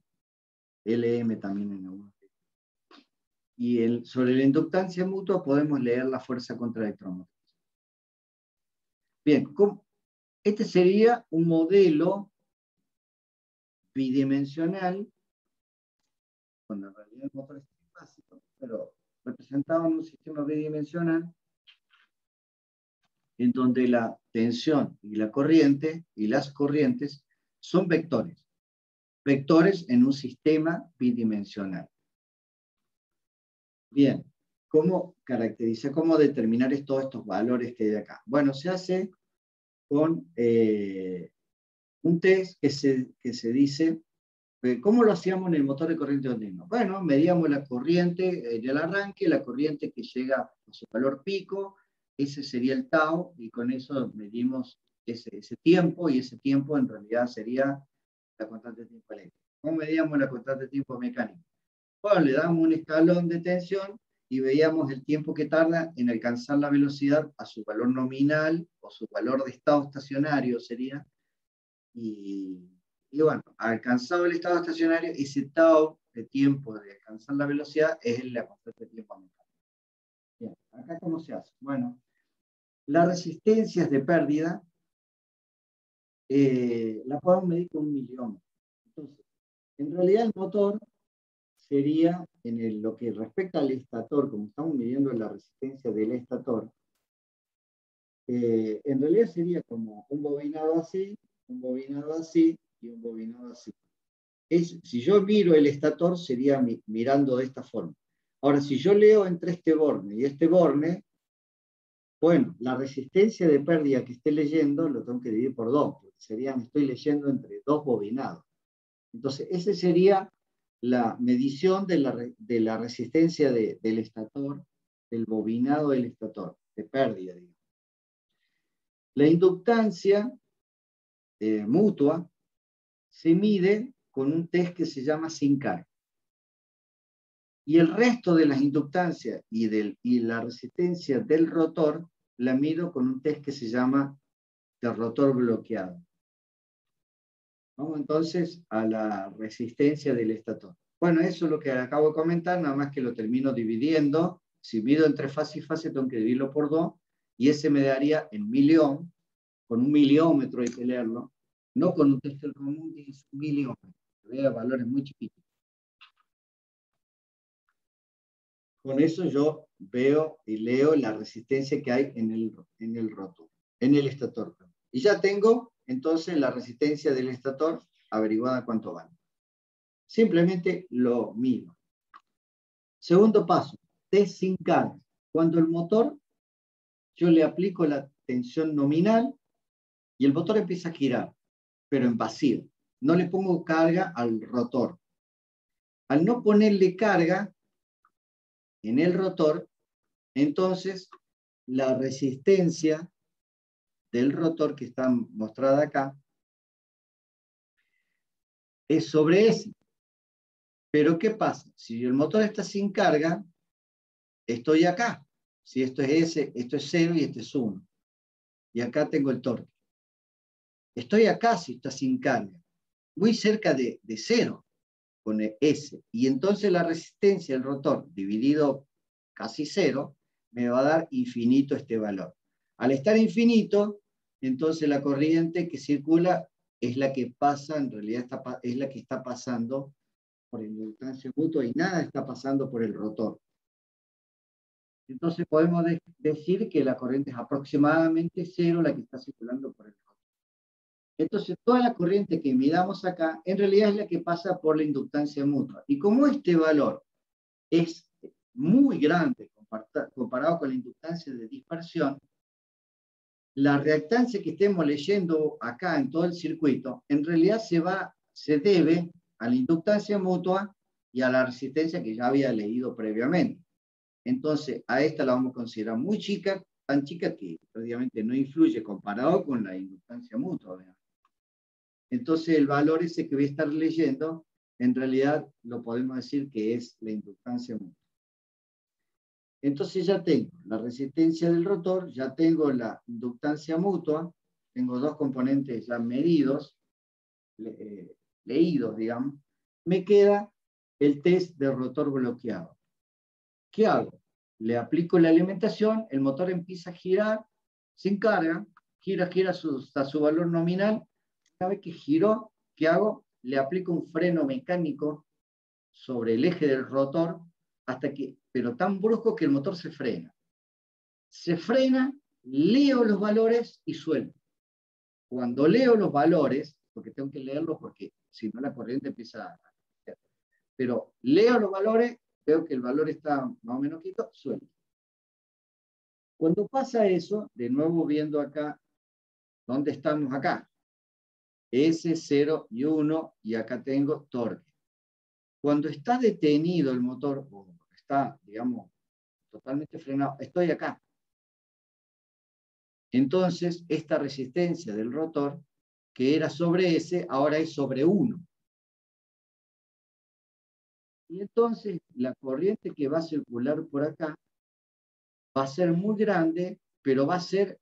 LM también en algunos. Y sobre la inductancia mutua podemos leer la fuerza contraelectromotriz. Bien, este sería un modelo bidimensional, cuando en realidad el motor es básico, pero representado en un sistema bidimensional en donde la tensión y la corriente y las corrientes son vectores. Vectores en un sistema bidimensional. Bien, ¿cómo caracteriza, cómo determinar todos estos valores que hay acá? Bueno, se hace con un test que se dice, ¿cómo lo hacíamos en el motor de corriente continua? Bueno, medíamos la corriente en el arranque, la corriente que llega a su valor pico, ese sería el tau, y con eso medimos ese tiempo, y ese tiempo en realidad sería la constante de tiempo eléctrico. ¿Cómo medíamos la constante de tiempo mecánico? Bueno, le damos un escalón de tensión y veíamos el tiempo que tarda en alcanzar la velocidad a su valor nominal o su valor de estado estacionario sería. Y bueno, alcanzado el estado estacionario, ese tau de tiempo de alcanzar la velocidad es la constante de tiempo mecánico. Bien, acá ¿cómo se hace? Bueno, las resistencias de pérdida la podemos medir con un miliómetro. Entonces, en realidad el motor sería, lo que respecta al estator, como estamos midiendo la resistencia del estator, en realidad sería como un bobinado así, un bobinado así y un bobinado así. Si yo miro el estator, sería mirando de esta forma. Ahora, si yo leo entre este borne y este borne, bueno, la resistencia de pérdida que esté leyendo lo tengo que dividir por 2, porque estoy leyendo entre dos bobinados. Entonces, esa sería la medición de la resistencia del estator, del bobinado del estator, de pérdida, digamos. La inductancia mutua se mide con un test que se llama sin carga. Y el resto de las inductancias y la resistencia del rotor la mido con un test que se llama de rotor bloqueado. Vamos entonces a la resistencia del estator. Bueno, eso es lo que acabo de comentar, nada más que lo termino dividiendo. Si mido entre fase y fase, tengo que dividirlo por 2, y ese me daría en millón, con un miliómetro hay que leerlo, no con un tester común, que es un miliómetro, vea valores muy chiquitos. Con eso yo veo y leo la resistencia que hay en el rotor, en el estator. Y ya tengo entonces la resistencia del estator averiguada cuánto vale. Simplemente lo mido. Segundo paso, test sin carga. Cuando el motor, yo le aplico la tensión nominal y el motor empieza a girar, pero en vacío. No le pongo carga al rotor. Al no ponerle carga en el rotor, entonces la resistencia del rotor que está mostrada acá es sobre S. Pero ¿qué pasa? Si el motor está sin carga, estoy acá. Si esto es S, esto es 0 y esto es 1. Y acá tengo el torque. Estoy acá si está sin carga. Muy cerca de 0 con el S. Y entonces la resistencia del rotor dividido casi 0 me va a dar infinito este valor. Al estar infinito, entonces la corriente que circula es la que pasa, en realidad es la que está pasando por la inductancia mutua y nada está pasando por el rotor. Entonces podemos decir que la corriente es aproximadamente 0 la que está circulando por el rotor. Entonces toda la corriente que midamos acá en realidad es la que pasa por la inductancia mutua. Y como este valor es muy grande comparado con la inductancia de dispersión, la reactancia que estemos leyendo acá en todo el circuito, en realidad se debe a la inductancia mutua y a la resistencia que ya había leído previamente. Entonces, a esta la vamos a considerar muy chica, tan chica que prácticamente no influye comparado con la inductancia mutua. Entonces, el valor ese que voy a estar leyendo, en realidad lo podemos decir que es la inductancia mutua. Entonces ya tengo la resistencia del rotor, ya tengo la inductancia mutua, tengo dos componentes ya medidos, leídos, digamos. Me queda el test de rotor bloqueado. ¿Qué hago? Le aplico la alimentación, el motor empieza a girar sin carga, gira hasta su valor nominal. Una vez que giró, ¿qué hago? Le aplico un freno mecánico sobre el eje del rotor, pero tan brusco que el motor se frena. Se frena, leo los valores y suelto. Cuando leo los valores, porque tengo que leerlos porque si no la corriente empieza a... Pero leo los valores, veo que el valor está más o menos quieto, suelto. Cuando pasa eso, de nuevo viendo acá, ¿dónde estamos acá? S, 0 y 1, y acá tengo torque. Cuando está detenido el motor, o está, digamos, totalmente frenado, estoy acá. Entonces, esta resistencia del rotor, que era sobre S, ahora es sobre 1. Y entonces, la corriente que va a circular por acá va a ser muy grande, pero va a ser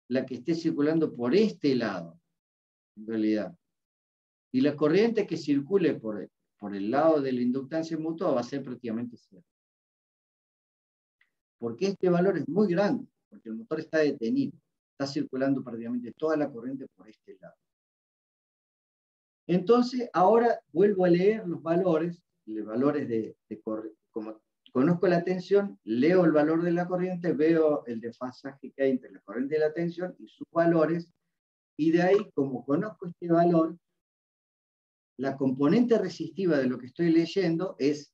la que esté circulando por este lado, en realidad. Y la corriente que circule por el lado de la inductancia mutua va a ser prácticamente cero. Porque este valor es muy grande, porque el motor está detenido, está circulando prácticamente toda la corriente por este lado. Entonces, ahora vuelvo a leer los valores como conozco la tensión, leo el valor de la corriente, veo el desfasaje que hay entre la corriente y la tensión y sus valores, y de ahí, como conozco este valor, la componente resistiva de lo que estoy leyendo es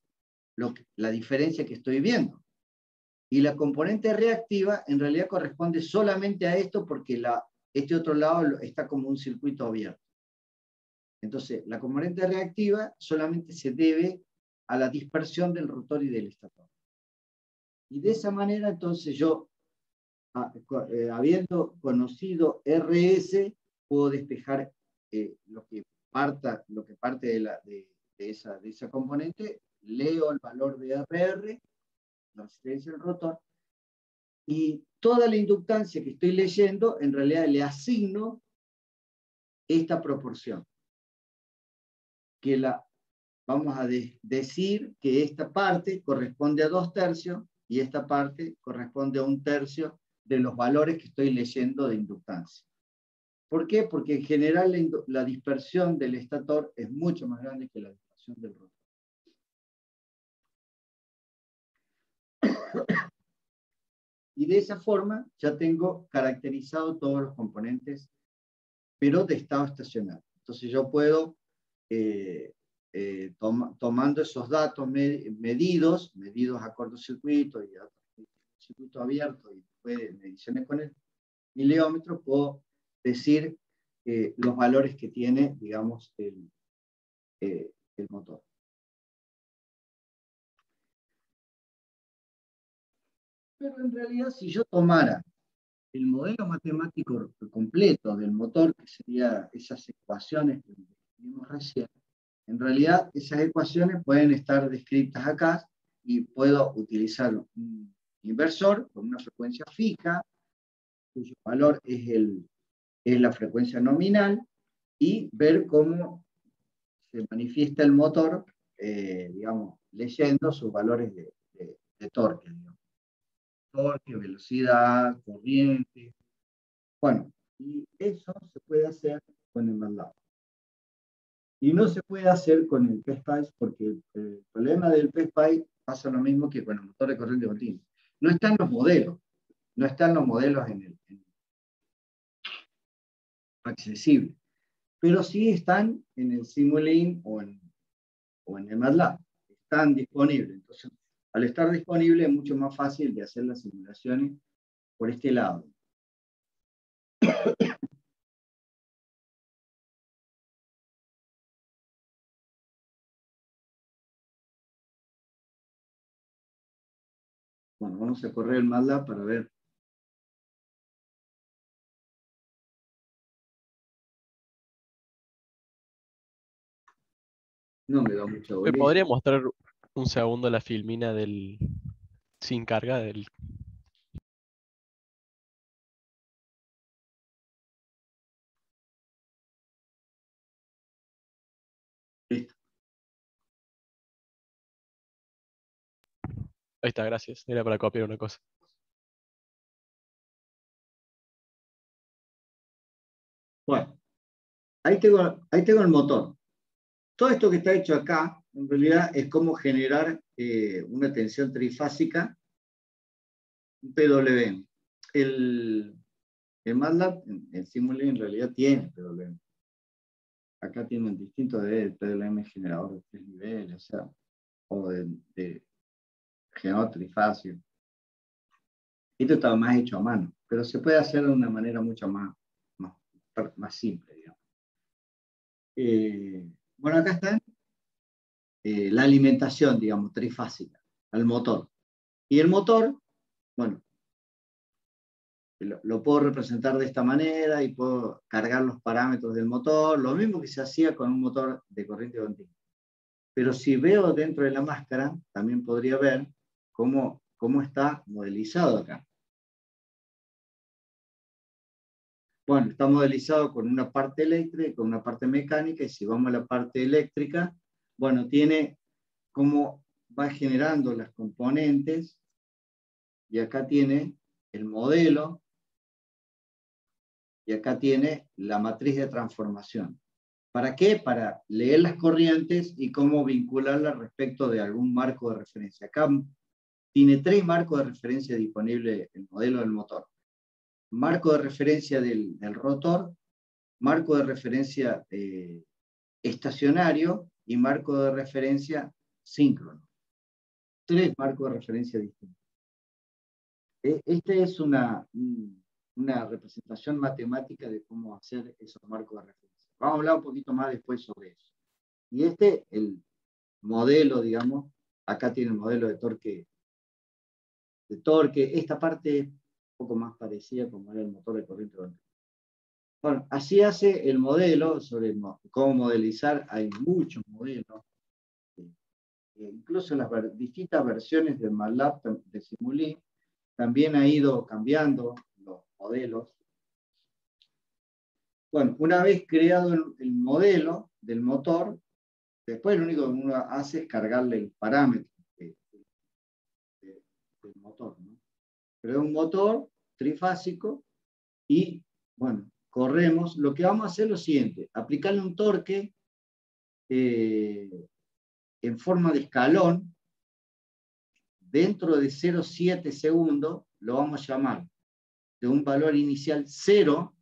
la diferencia que estoy viendo. Y la componente reactiva en realidad corresponde solamente a esto porque este otro lado está como un circuito abierto. Entonces, la componente reactiva solamente se debe a la dispersión del rotor y del estator. Y de esa manera, entonces yo, habiendo conocido RS, puedo despejar lo que parte de esa componente, leo el valor de RR, la resistencia del rotor, y toda la inductancia que estoy leyendo, en realidad le asigno esta proporción, que vamos a decir que esta parte corresponde a 2/3 y esta parte corresponde a 1/3 de los valores que estoy leyendo de inductancia. ¿Por qué? Porque en general la dispersión del estator es mucho más grande que la dispersión del rotor. Y de esa forma ya tengo caracterizado todos los componentes, pero de estado estacionario. Entonces yo puedo, tomando esos datos medidos a cortocircuito y a circuito abierto y después mediciones con el miliómetro, puedo decir los valores que tiene, digamos, el motor. Pero en realidad, si yo tomara el modelo matemático completo del motor, que sería esas ecuaciones que vimos recién, en realidad esas ecuaciones pueden estar descritas acá y puedo utilizar un inversor con una frecuencia fija, cuyo valor es la frecuencia nominal, y ver cómo se manifiesta el motor, digamos, leyendo sus valores de torque, digamos. Torque, velocidad, corriente. Bueno, y eso se puede hacer con el MATLAB. Y no se puede hacer con el PSPICE porque el problema del PSPICE pasa lo mismo que con el motor de corriente continua. No están los modelos, no están los modelos accesibles, pero sí están en el Simulink o en el MATLAB. Están disponibles. Entonces, al estar disponible es mucho más fácil de hacer las simulaciones por este lado. Bueno, vamos a correr el MATLAB para ver. No me da mucha ¿Me bolilla. podría mostrar un segundo la filmina sin carga del... Listo. Ahí está, gracias. Era para copiar una cosa. Bueno, ahí tengo el motor. Todo esto que está hecho acá, en realidad, es cómo generar una tensión trifásica, un PWM. El MATLAB, el Simulink, en realidad tiene PWM. Acá tiene un distinto de PWM generador de 3 niveles, o sea, o de generador trifásico. Esto estaba más hecho a mano, pero se puede hacer de una manera mucho más simple, digamos. Bueno, acá está la alimentación, digamos, trifásica, al motor. Y el motor, bueno, lo puedo representar de esta manera y puedo cargar los parámetros del motor, lo mismo que se hacía con un motor de corriente continua. Pero si veo dentro de la máscara, también podría ver cómo está modelizado acá. Bueno, está modelizado con una parte eléctrica y con una parte mecánica, y si vamos a la parte eléctrica, bueno, tiene cómo va generando las componentes, y acá tiene el modelo, y acá tiene la matriz de transformación. ¿Para qué? Para leer las corrientes y cómo vincularlas respecto de algún marco de referencia. Acá tiene 3 marcos de referencia disponibles el modelo del motor. Marco de referencia del rotor, marco de referencia estacionario y marco de referencia síncrono. 3 marcos de referencia distintos. Esta es una representación matemática de cómo hacer esos marcos de referencia. Vamos a hablar un poquito más después sobre eso. Y el modelo, digamos, acá tiene el modelo de torque. Esta parte es un poco más parecida como era el motor de corriente continua. Bueno, así hace el modelo sobre cómo modelizar. Hay muchos modelos. Incluso las distintas versiones del MATLAB de Simulink también ha ido cambiando los modelos. Bueno, una vez creado el modelo del motor, después lo único que uno hace es cargarle el parámetro del motor, ¿no? Pero es un motor trifásico y, bueno, corremos. Lo que vamos a hacer es lo siguiente: aplicarle un torque en forma de escalón. Dentro de 0,7 segundos lo vamos a llamar de un valor inicial 0,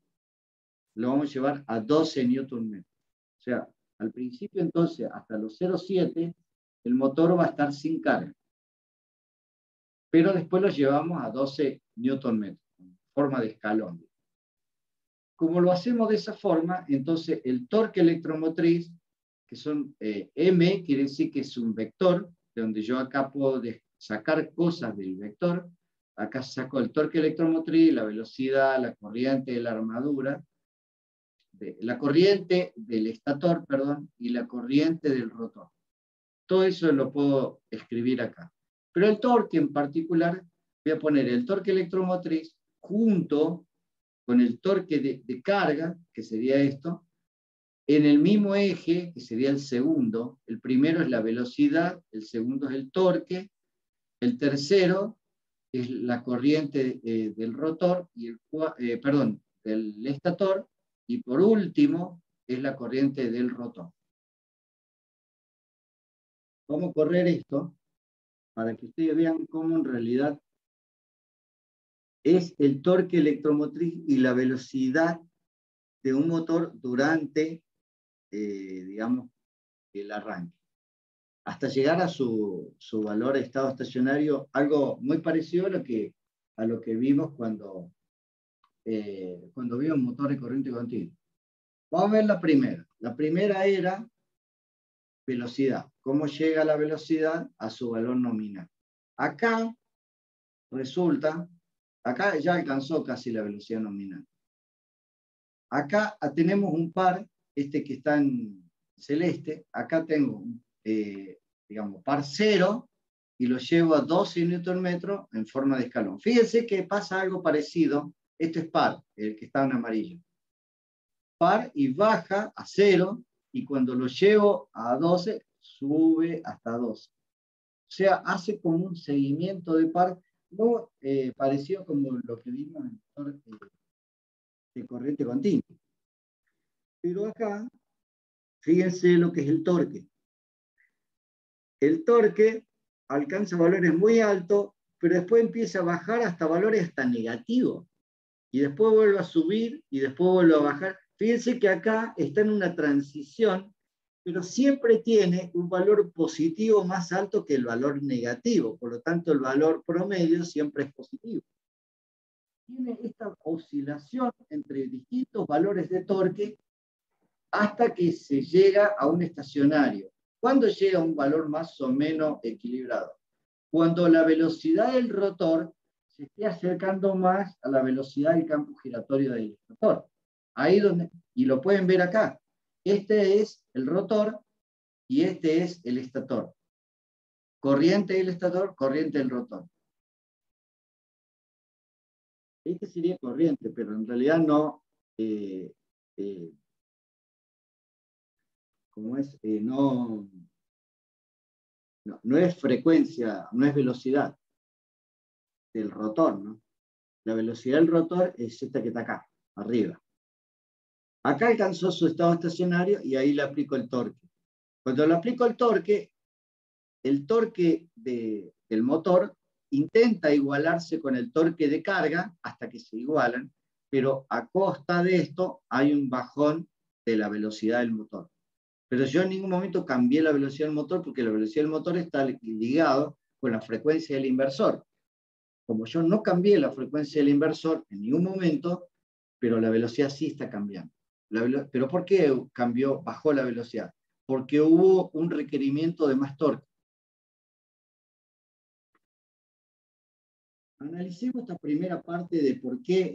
lo vamos a llevar a 12 Nm. O sea, al principio entonces, hasta los 0,7, el motor va a estar sin carga. Pero después lo llevamos a 12 Nm, en forma de escalón. Como lo hacemos de esa forma, entonces el torque electromotriz, que son M, quiere decir que es un vector, de donde yo acá puedo sacar cosas del vector. Acá saco el torque electromotriz, la velocidad, la corriente de la armadura, la corriente del estator, perdón, y la corriente del rotor. Todo eso lo puedo escribir acá. Pero el torque en particular, voy a poner el torque electromotriz junto con el torque de carga, que sería esto, en el mismo eje, que sería el segundo. El primero es la velocidad, el segundo es el torque, el tercero es la corriente del rotor, y del estator, y por último es la corriente del rotor. Vamos a correr esto para que ustedes vean cómo en realidad es el torque electromotriz y la velocidad de un motor durante, digamos, el arranque, hasta llegar a su valor de estado estacionario, algo muy parecido a lo que vimos cuando vimos un motor de corriente continua. Vamos a ver la primera. La primera era velocidad. ¿Cómo llega la velocidad a su valor nominal? Acá resulta, acá ya alcanzó casi la velocidad nominal. Acá tenemos un par, este que está en celeste. Acá tengo, digamos, par 0, y lo llevo a 12 Nm en forma de escalón. Fíjense que pasa algo parecido. Esto es par, el que está en amarillo. Par y baja a 0, y cuando lo llevo a 12, sube hasta 12. sea, hace como un seguimiento de par, no parecido como lo que vimos en el motor de corriente continua. Pero acá, fíjense lo que es el torque. El torque alcanza valores muy altos, pero después empieza a bajar hasta valores hasta negativos. Y después vuelve a subir y después vuelve a bajar. Fíjense que acá está en una transición, pero siempre tiene un valor positivo más alto que el valor negativo. Por lo tanto, el valor promedio siempre es positivo. Tiene esta oscilación entre distintos valores de torque hasta que se llega a un estacionario. ¿Cuándo llega a un valor más o menos equilibrado? Cuando la velocidad del rotor se esté acercando más a la velocidad del campo giratorio del rotor. Ahí donde, y lo pueden ver acá. Este es el rotor y este es el estator. Corriente del estator, corriente del rotor. Este sería corriente, pero en realidad no, ¿cómo es? No es frecuencia, no es velocidad del rotor, ¿no? La velocidad del rotor es esta que está acá, arriba. Acá alcanzó su estado estacionario y ahí le aplico el torque. Cuando le aplico el torque del motor intenta igualarse con el torque de carga hasta que se igualan, pero a costa de esto hay un bajón de la velocidad del motor. Pero yo en ningún momento cambié la velocidad del motor porque la velocidad del motor está ligado con la frecuencia del inversor. Como yo no cambié la frecuencia del inversor en ningún momento, pero la velocidad sí está cambiando. ¿Pero por qué bajó la velocidad? Porque hubo un requerimiento de más torque. Analicemos esta primera parte de por qué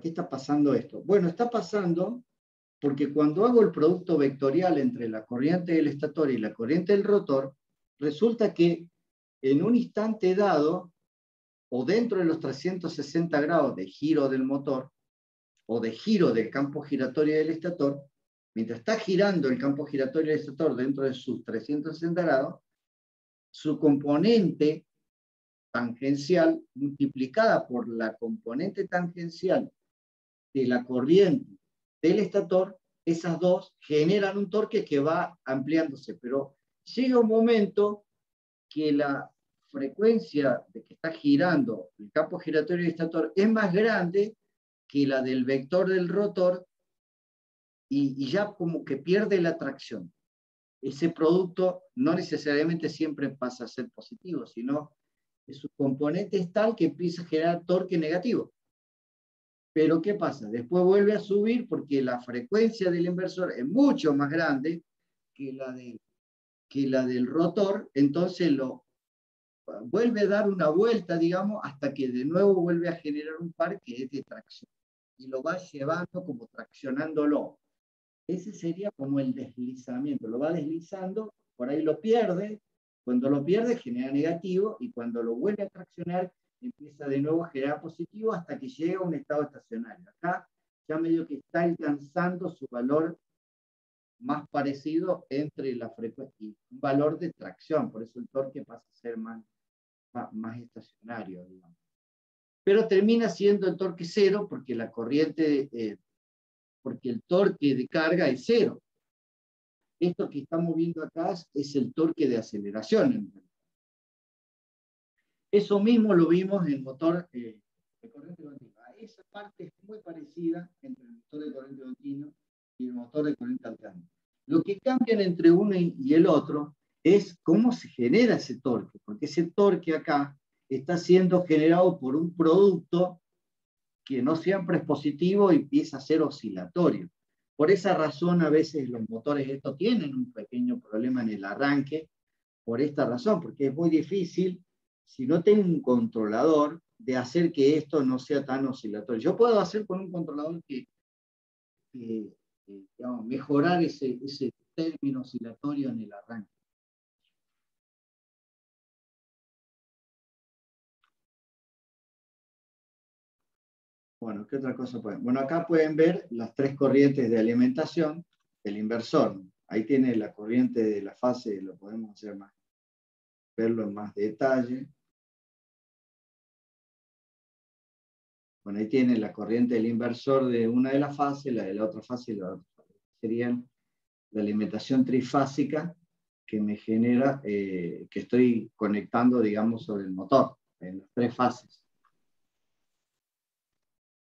está pasando esto. Bueno, está pasando porque cuando hago el producto vectorial entre la corriente del estator y la corriente del rotor, resulta que en un instante dado, o dentro de los 360 grados de giro del motor, o de giro del campo giratorio del estator, mientras está girando el campo giratorio del estator dentro de sus 360 grados, su componente tangencial multiplicada por la componente tangencial de la corriente del estator, esas dos generan un torque que va ampliándose, pero llega un momento que la frecuencia de que está girando el campo giratorio del estator es más grande que la del vector del rotor y ya como que pierde la tracción. Ese producto no necesariamente siempre pasa a ser positivo, sino que su componente es tal que empieza a generar torque negativo. Pero ¿qué pasa? Después vuelve a subir porque la frecuencia del inversor es mucho más grande que la del rotor, entonces vuelve a dar una vuelta, digamos, hasta que de nuevo vuelve a generar un par que es de tracción. Y lo va llevando como traccionándolo. Ese sería como el deslizamiento. Lo va deslizando, por ahí lo pierde. Cuando lo pierde genera negativo y cuando lo vuelve a traccionar empieza de nuevo a generar positivo hasta que llega a un estado estacionario. Acá ya medio que está alcanzando su valor más parecido entre la frecuencia y un valor de tracción. Por eso el torque pasa a ser más estacionario, digamos. Pero termina siendo el torque cero porque la corriente, porque el torque de carga es cero. Esto que estamos viendo acá es el torque de aceleración. Eso mismo lo vimos en el motor de corriente continua. Esa parte es muy parecida entre el motor de corriente continua y el motor de corriente alterna. Lo que cambian entre uno y el otro es cómo se genera ese torque, porque ese torque acá está siendo generado por un producto que no siempre es positivo y empieza a ser oscilatorio. Por esa razón, a veces los motores estos tienen un pequeño problema en el arranque, por esta razón, porque es muy difícil, si no tengo un controlador, de hacer que esto no sea tan oscilatorio. Yo puedo hacer con un controlador digamos, mejorar ese término oscilatorio en el arranque. Bueno, ¿qué otra cosa pueden? Bueno, acá pueden ver las tres corrientes de alimentación del inversor. Ahí tiene la corriente de la fase, lo podemos hacer más verlo en más detalle. Bueno, ahí tienen la corriente del inversor de una de las fases, la de la otra fase y la otra fase. Serían la alimentación trifásica que me genera, que estoy conectando, digamos, sobre el motor, en las tres fases.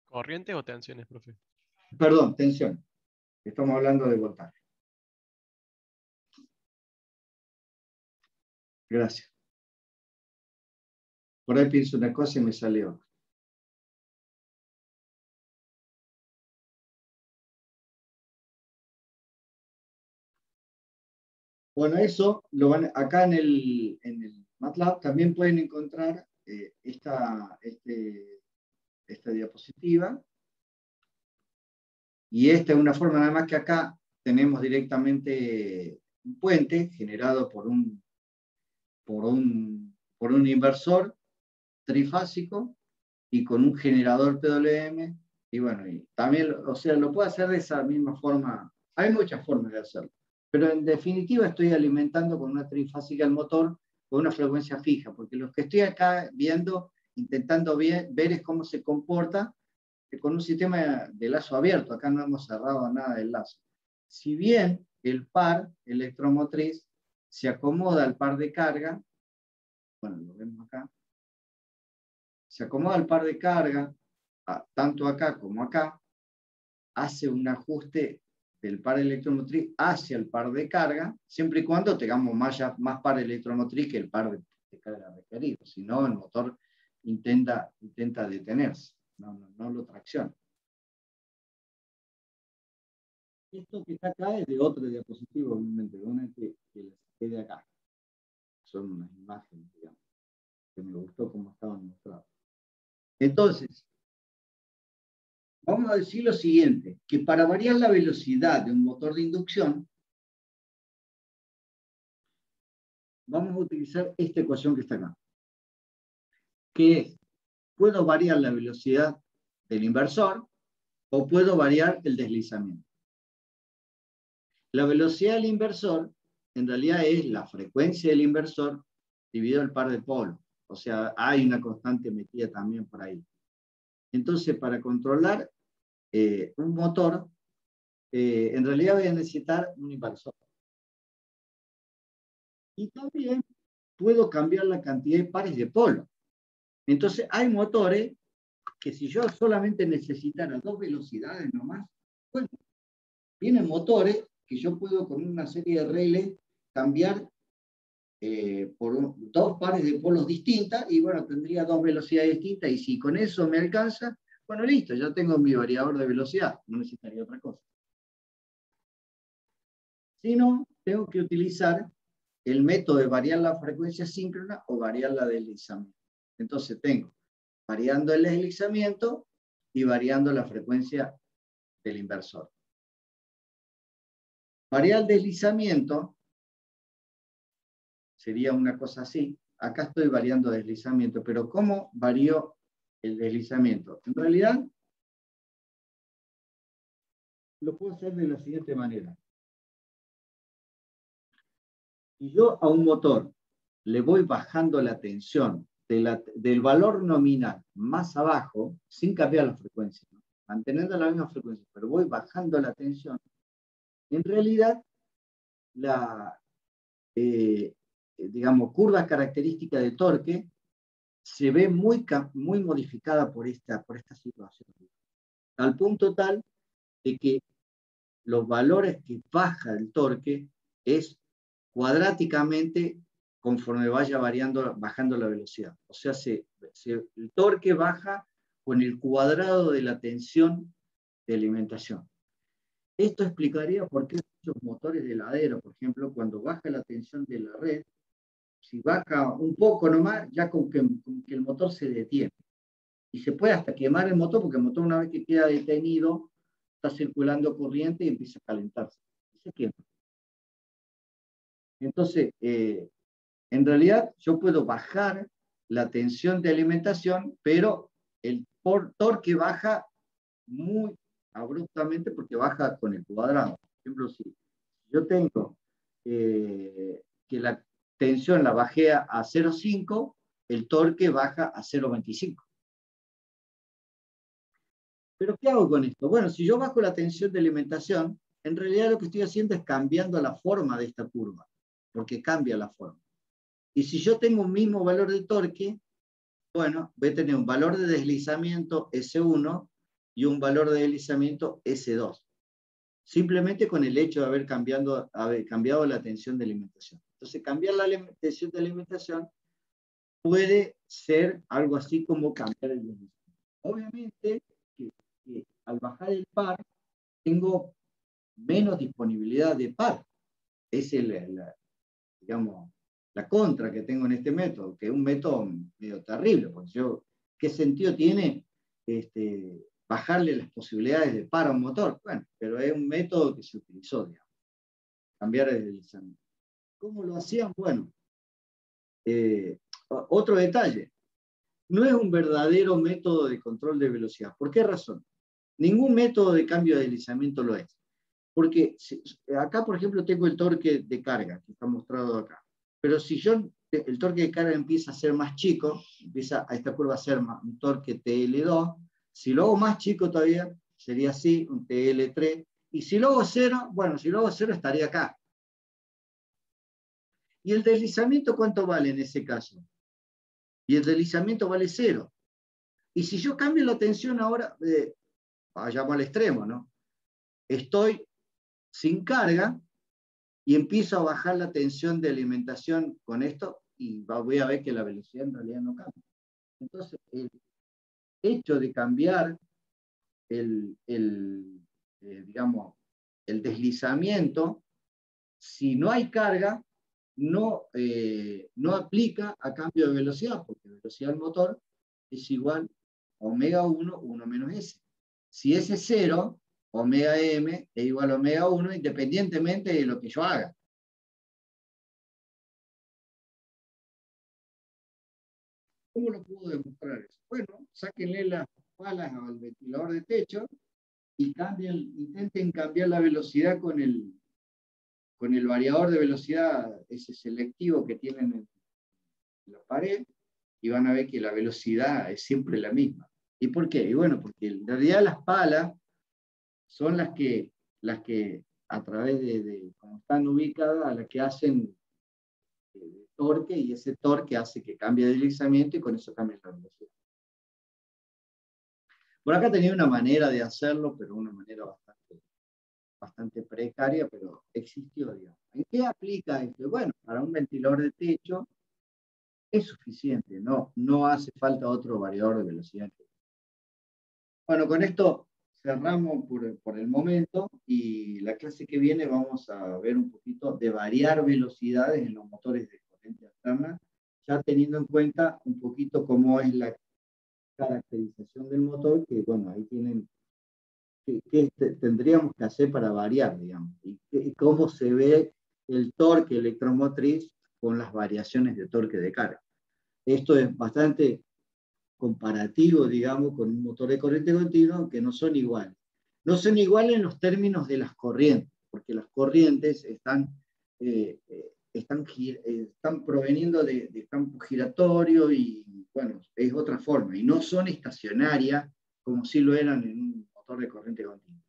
¿Corrientes o tensiones, profe? Perdón, tensión. Estamos hablando de voltaje. Gracias. Por ahí pienso una cosa y me sale otra. Bueno, eso lo van acá en el MATLAB también pueden encontrar esta diapositiva. Y esta es una forma, nada más que acá tenemos directamente un puente generado por un inversor trifásico y con un generador PWM. Y bueno, y también, o sea, lo puedo hacer de esa misma forma. Hay muchas formas de hacerlo. Pero en definitiva estoy alimentando con una trifásica el motor con una frecuencia fija, porque lo que estoy acá viendo, intentando ver es cómo se comporta con un sistema de lazo abierto. Acá no hemos cerrado nada del lazo. Si bien el par electromotriz se acomoda al par de carga, bueno, lo vemos acá, se acomoda al par de carga, tanto acá como acá, hace un ajuste del par electromotriz hacia el par de carga, siempre y cuando tengamos más par electromotriz que el par de carga requerido. Si no, el motor intenta detenerse, no lo tracciona. Esto que está acá es de otra diapositiva, obviamente, una que la saqué de acá. Son unas imágenes, digamos, que me gustó cómo estaban mostradas. Entonces, vamos a decir lo siguiente, que para variar la velocidad de un motor de inducción, vamos a utilizar esta ecuación que está acá, que es, puedo variar la velocidad del inversor o puedo variar el deslizamiento. La velocidad del inversor, en realidad, es la frecuencia del inversor dividido el par de polos. O sea, hay una constante metida también por ahí. Entonces, para controlar un motor, en realidad voy a necesitar un inversor. Y también puedo cambiar la cantidad de pares de polos. Entonces, hay motores que si yo solamente necesitara dos velocidades nomás, bueno, vienen motores que yo puedo con una serie de relés cambiar por dos pares de polos distintas y bueno, tendría dos velocidades distintas y si con eso me alcanza, bueno, listo, ya tengo mi variador de velocidad, no necesitaría otra cosa. Si no, tengo que utilizar el método de variar la frecuencia síncrona o variar la deslizamiento. Entonces tengo variando el deslizamiento y variando la frecuencia del inversor. Variar el deslizamiento sería una cosa así. Acá estoy variando deslizamiento, pero ¿cómo varío el deslizamiento? En realidad, lo puedo hacer de la siguiente manera. Si yo a un motor le voy bajando la tensión del valor nominal más abajo, sin cambiar la frecuencia, ¿no? Manteniendo la misma frecuencia, pero voy bajando la tensión, en realidad la digamos, curva característica de torque se ve muy modificada por esta situación. Al punto tal de que los valores que baja el torque es cuadráticamente conforme vaya bajando la velocidad. O sea, el torque baja con el cuadrado de la tensión de alimentación. Esto explicaría por qué muchos motores de heladero, por ejemplo, cuando baja la tensión de la red, si baja un poco nomás, ya con que el motor se detiene. Y se puede hasta quemar el motor, porque el motor una vez que queda detenido, está circulando corriente y empieza a calentarse. Y se quema. Entonces, en realidad, yo puedo bajar la tensión de alimentación, pero el torque baja muy abruptamente porque baja con el cuadrado. Por ejemplo, si yo tengo que tensión la bajé a 0,5, el torque baja a 0,25. ¿Pero qué hago con esto? Bueno, si yo bajo la tensión de alimentación, en realidad lo que estoy haciendo es cambiando la forma de esta curva, porque cambia la forma. Y si yo tengo un mismo valor de torque, bueno, voy a tener un valor de deslizamiento S1 y un valor de deslizamiento S2. Simplemente con el hecho de haber cambiado la tensión de alimentación. Entonces, cambiar la tensión de alimentación puede ser algo así como cambiar el deslizamiento. Obviamente, que al bajar el par, tengo menos disponibilidad de par. Esa es digamos, la contra que tengo en este método, que es un método medio terrible, porque ¿qué sentido tiene bajarle las posibilidades de par a un motor? Bueno, pero es un método que se utilizó, digamos, cambiar el deslizamiento. ¿Cómo lo hacían? Bueno, otro detalle, no es un verdadero método de control de velocidad. ¿Por qué razón? Ningún método de cambio de deslizamiento lo es. Porque acá, por ejemplo, tengo el torque de carga, que está mostrado acá. Pero si el torque de carga empieza a ser más chico, empieza a esta curva a ser un torque TL2, si lo hago más chico todavía, sería así, un TL3, y si lo hago 0, bueno, si lo hago 0 estaría acá. ¿Y el deslizamiento cuánto vale en ese caso? Y el deslizamiento vale 0. Y si yo cambio la tensión ahora, vayamos al extremo, ¿no? Estoy sin carga y empiezo a bajar la tensión de alimentación con esto y voy a ver que la velocidad en realidad no cambia. Entonces, el hecho de cambiar digamos, el deslizamiento, si no hay carga, no aplica a cambio de velocidad, porque la velocidad del motor es igual a omega 1 menos S. Si S es 0, omega M es igual a omega 1, independientemente de lo que yo haga. ¿Cómo lo puedo demostrar eso? Bueno, sáquenle las palas al ventilador de techo y intenten cambiar la velocidad con el variador de velocidad, ese selectivo que tienen en la pared, y van a ver que la velocidad es siempre la misma. ¿Y por qué? Y bueno, porque en realidad las palas son las que a través de como están ubicadas, las que hacen torque, y ese torque hace que cambie de deslizamiento y con eso cambia la velocidad. Por acá tenía una manera de hacerlo, pero una manera bastante precaria, pero existió, digamos. ¿En qué aplica esto? Bueno, para un ventilador de techo es suficiente, no hace falta otro variador de velocidad. Bueno, con esto cerramos por el momento, y la clase que viene vamos a ver un poquito de variar velocidades en los motores de corriente alterna, ya teniendo en cuenta un poquito cómo es la caracterización del motor, que bueno, ahí tienen qué tendríamos que hacer para variar, digamos, y cómo se ve el torque electromotriz con las variaciones de torque de carga. Esto es bastante comparativo, digamos, con un motor de corriente continua, que no son iguales. No son iguales en los términos de las corrientes, porque las corrientes están proveniendo de campo giratorio y, bueno, es otra forma, y no son estacionarias como si lo eran en un motor de corriente continua.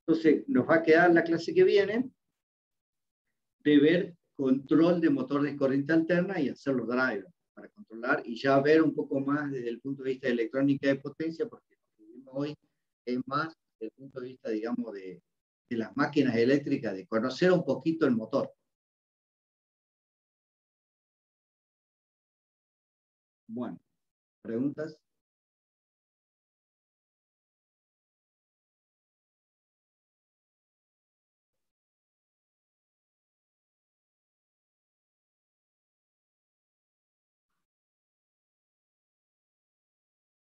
Entonces, nos va a quedar la clase que viene de ver control de motor de corriente alterna y hacer los drivers para controlar, y ya ver un poco más desde el punto de vista de electrónica de potencia, porque lo que vimos hoy es más desde el punto de vista, digamos, de las máquinas eléctricas, de conocer un poquito el motor. Bueno, ¿preguntas?